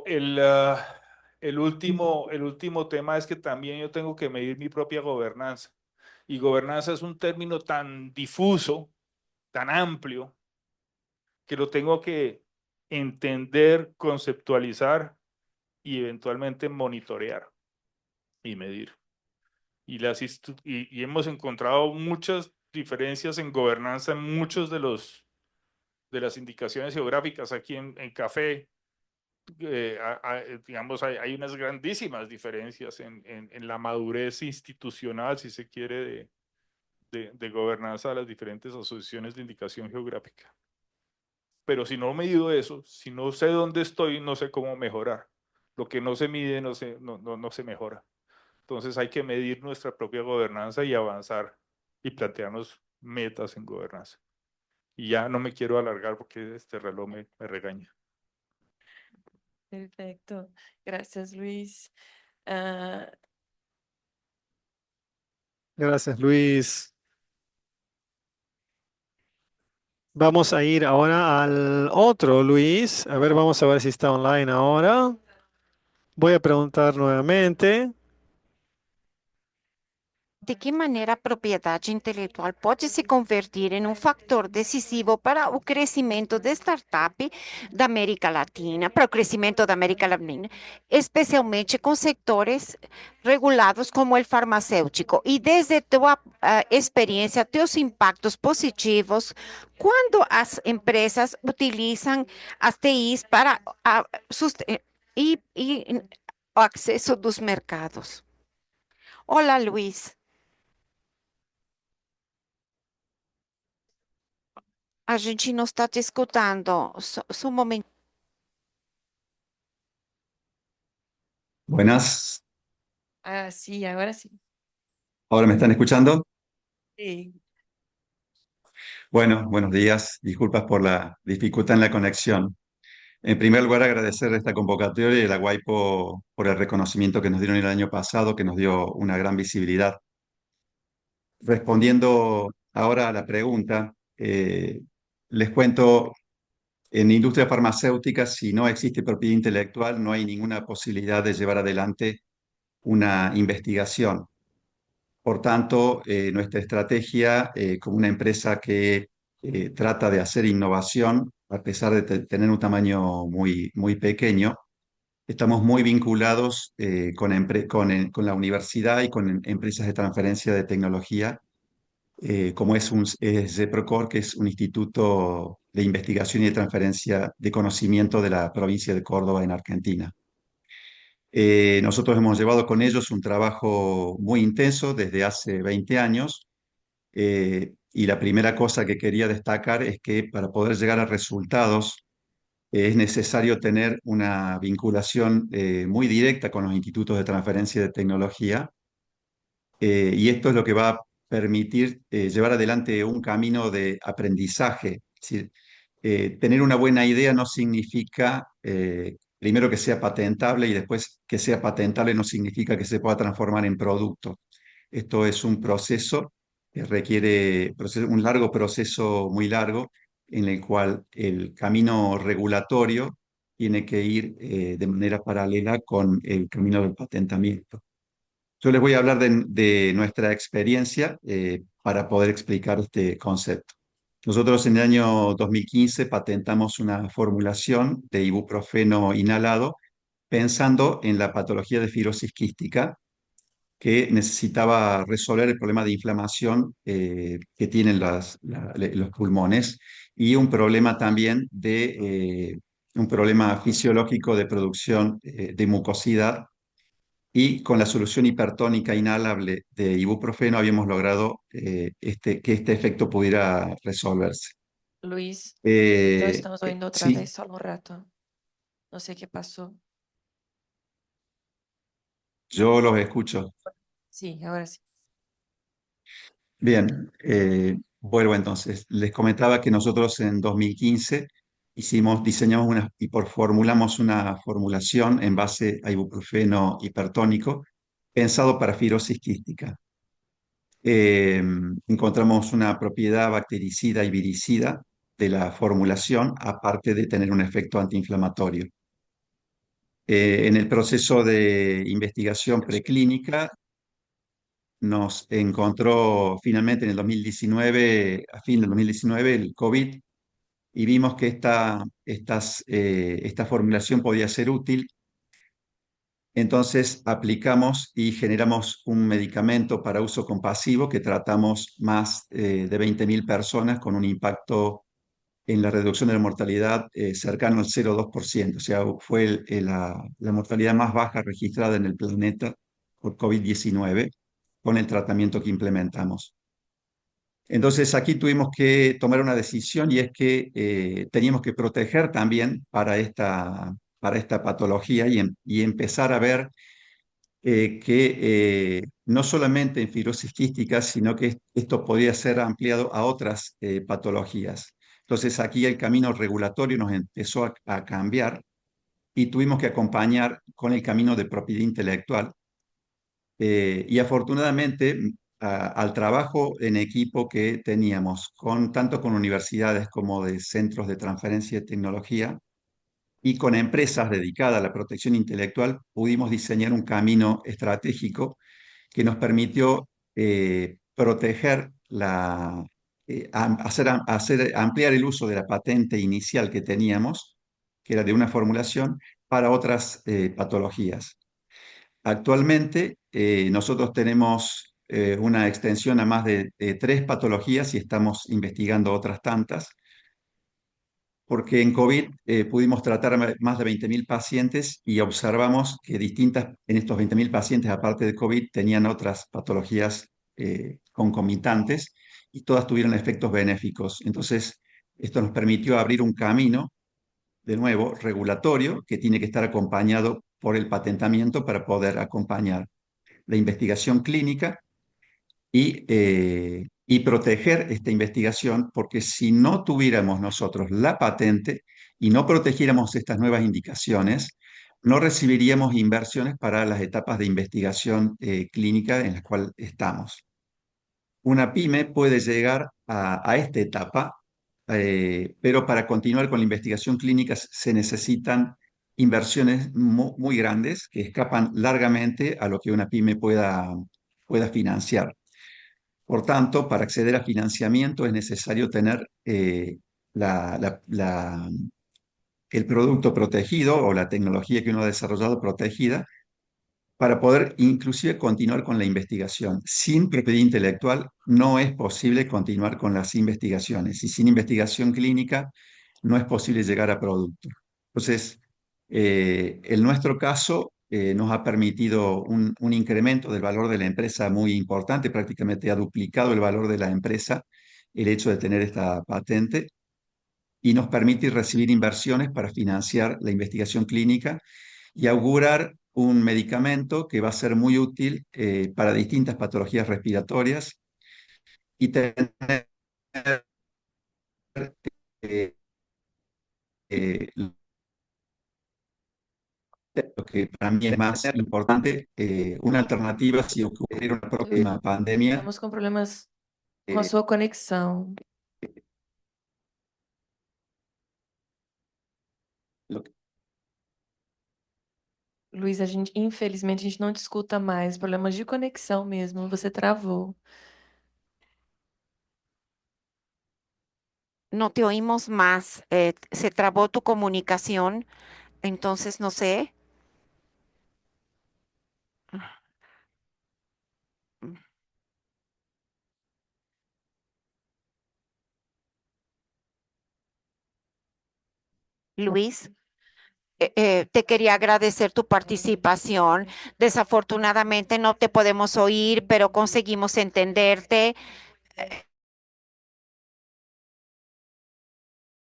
el último tema es que también yo tengo que medir mi propia gobernanza. Y gobernanza es un término tan difuso, tan amplio, que lo tengo que entender, conceptualizar y eventualmente monitorear y medir. Y hemos encontrado muchas diferencias en gobernanza en muchos de las indicaciones geográficas. Aquí en Café, digamos, hay unas grandísimas diferencias en la madurez institucional, si se quiere, de gobernanza de las diferentes asociaciones de indicación geográfica. Pero si no mido eso, si no sé dónde estoy, no sé cómo mejorar. Lo que no se mide no se mejora. Entonces hay que medir nuestra propia gobernanza y avanzar y plantearnos metas en gobernanza. Y ya no me quiero alargar porque este reloj me regaña. Perfecto. Gracias, Luis. Ah, Gracias, Luis. Vamos a ir ahora al otro Luis. A ver, vamos a ver si está online ahora. Voy a preguntar nuevamente. De que maneira a propriedade intelectual pode se convertir em um fator decisivo para o crescimento da startup da América Latina, para o crescimento da América Latina, especialmente com setores regulados como o farmacêutico. E desde tua experiência, teus impactos positivos, quando as empresas utilizam as TIs para o acesso dos mercados. Olá, Luiz. A gente não está te escutando. Só um momento. Buenas, Ah, sí, ahora sí. ¿ahora me están escuchando? Sí. Bueno, buenos días. Disculpas por la dificultad en la conexión. En primer lugar, agradecer esta convocatoria y a la Guaipo por el reconocimiento que nos dieron el año pasado, que nos dio una gran visibilidad. Respondiendo ahora a la pregunta, les cuento, en industria farmacéutica, si no existe propiedad intelectual, no hay ninguna posibilidad de llevar adelante una investigación. Por tanto, nuestra estrategia como una empresa que trata de hacer innovación, a pesar de tener un tamaño muy pequeño, estamos muy vinculados con la universidad y con empresas de transferencia de tecnología, como es CEPROCOR, que es un instituto de investigación y de transferencia de conocimiento de la provincia de Córdoba en Argentina. Nosotros hemos llevado con ellos un trabajo muy intenso desde hace 20 años, y la primera cosa que quería destacar es que para poder llegar a resultados es necesario tener una vinculación muy directa con los institutos de transferencia de tecnología, y esto es lo que va a permitir llevar adelante un camino de aprendizaje. Es decir, tener una buena idea no significa, primero, que sea patentable, y después que sea patentable no significa que se pueda transformar en producto. Esto es un proceso que requiere un largo proceso, muy largo, en el cual el camino regulatorio tiene que ir de manera paralela con el camino del patentamiento. Yo les voy a hablar de nuestra experiencia para poder explicar este concepto. Nosotros en el año 2015 patentamos una formulación de ibuprofeno inhalado pensando en la patología de fibrosis quística, que necesitaba resolver el problema de inflamación que tienen los pulmones, y un problema también un problema fisiológico de producción de mucosidad. Y con la solución hipertónica inhalable de ibuprofeno habíamos logrado que este efecto pudiera resolverse. Luis, no Eh, estamos oyendo otra sí, vez, solo un rato. No sé qué pasó. yo los escucho. Sí, ahora sí. Bien, vuelvo entonces. Les comentaba que nosotros en 2015 diseñamos formulamos una formulación en base a ibuprofeno hipertónico pensado para fibrosis quística. Encontramos una propiedad bactericida y viricida de la formulación, aparte de tener un efecto antiinflamatorio. En el proceso de investigación preclínica nos encontró finalmente en el 2019, a fin del 2019, el COVID, y vimos que esta formulación podía ser útil. Entonces aplicamos y generamos un medicamento para uso compasivo que tratamos más de 20.000 personas, con un impacto en la reducción de la mortalidad cercano al 0,2%. O sea, fue la mortalidad más baja registrada en el planeta por COVID-19 con el tratamiento que implementamos. Entonces aquí tuvimos que tomar una decisión, y es que teníamos que proteger también para esta patología, y empezar a ver que no solamente en fibrosis quística, sino que esto podía ser ampliado a otras patologías. Entonces aquí el camino regulatorio nos empezó a cambiar, y tuvimos que acompañar con el camino de propiedad intelectual. Y afortunadamente, al trabajo en equipo que teníamos, tanto con universidades como de centros de transferencia de tecnología, y con empresas dedicadas a la protección intelectual, pudimos diseñar un camino estratégico que nos permitió proteger ampliar el uso de la patente inicial que teníamos, que era de una formulación, para otras patologías. Actualmente, nosotros tenemos una extensión a más de 3 patologías, y estamos investigando otras tantas, porque en COVID pudimos tratar a más de 20.000 pacientes, y observamos que en estos 20.000 pacientes, aparte de COVID, tenían otras patologías concomitantes, y todas tuvieron efectos benéficos. Entonces, Esto nos permitió abrir un camino, de nuevo, regulatorio, que tiene que estar acompañado por el patentamiento para poder acompañar la investigación clínica y proteger esta investigación, porque si no tuviéramos nosotros la patente y no protegiéramos estas nuevas indicaciones, no recibiríamos inversiones para las etapas de investigación clínica en las cuales estamos. Una pyme puede llegar a esta etapa, pero para continuar con la investigación clínica se necesitan inversiones muy grandes que escapan largamente a lo que una pyme pueda financiar. Por tanto, para acceder a financiamiento es necesario tener el producto protegido o la tecnología que uno ha desarrollado protegida para poder inclusive continuar con la investigación. Sin propiedad intelectual no es posible continuar con las investigaciones y sin investigación clínica no es posible llegar a producto. Entonces, en nuestro caso nos ha permitido un incremento del valor de la empresa muy importante, prácticamente ha duplicado el valor de la empresa el hecho de tener esta patente y nos permite recibir inversiones para financiar la investigación clínica y augurar un medicamento que va a ser muy útil para distintas patologías respiratorias y tener eh, lo que para mí es más importante, una alternativa si ocurriera una próxima pandemia. Estamos com problemas com a eh, sua conexão. lo que- Luiz, infelizmente, a gente não te escuta mais. Problemas de conexão mesmo, você travou. No te oímos más. Se trabó tu comunicación, entonces no sé. Luis, te quería agradecer tu participación. Desafortunadamente no te podemos oír, pero conseguimos entenderte.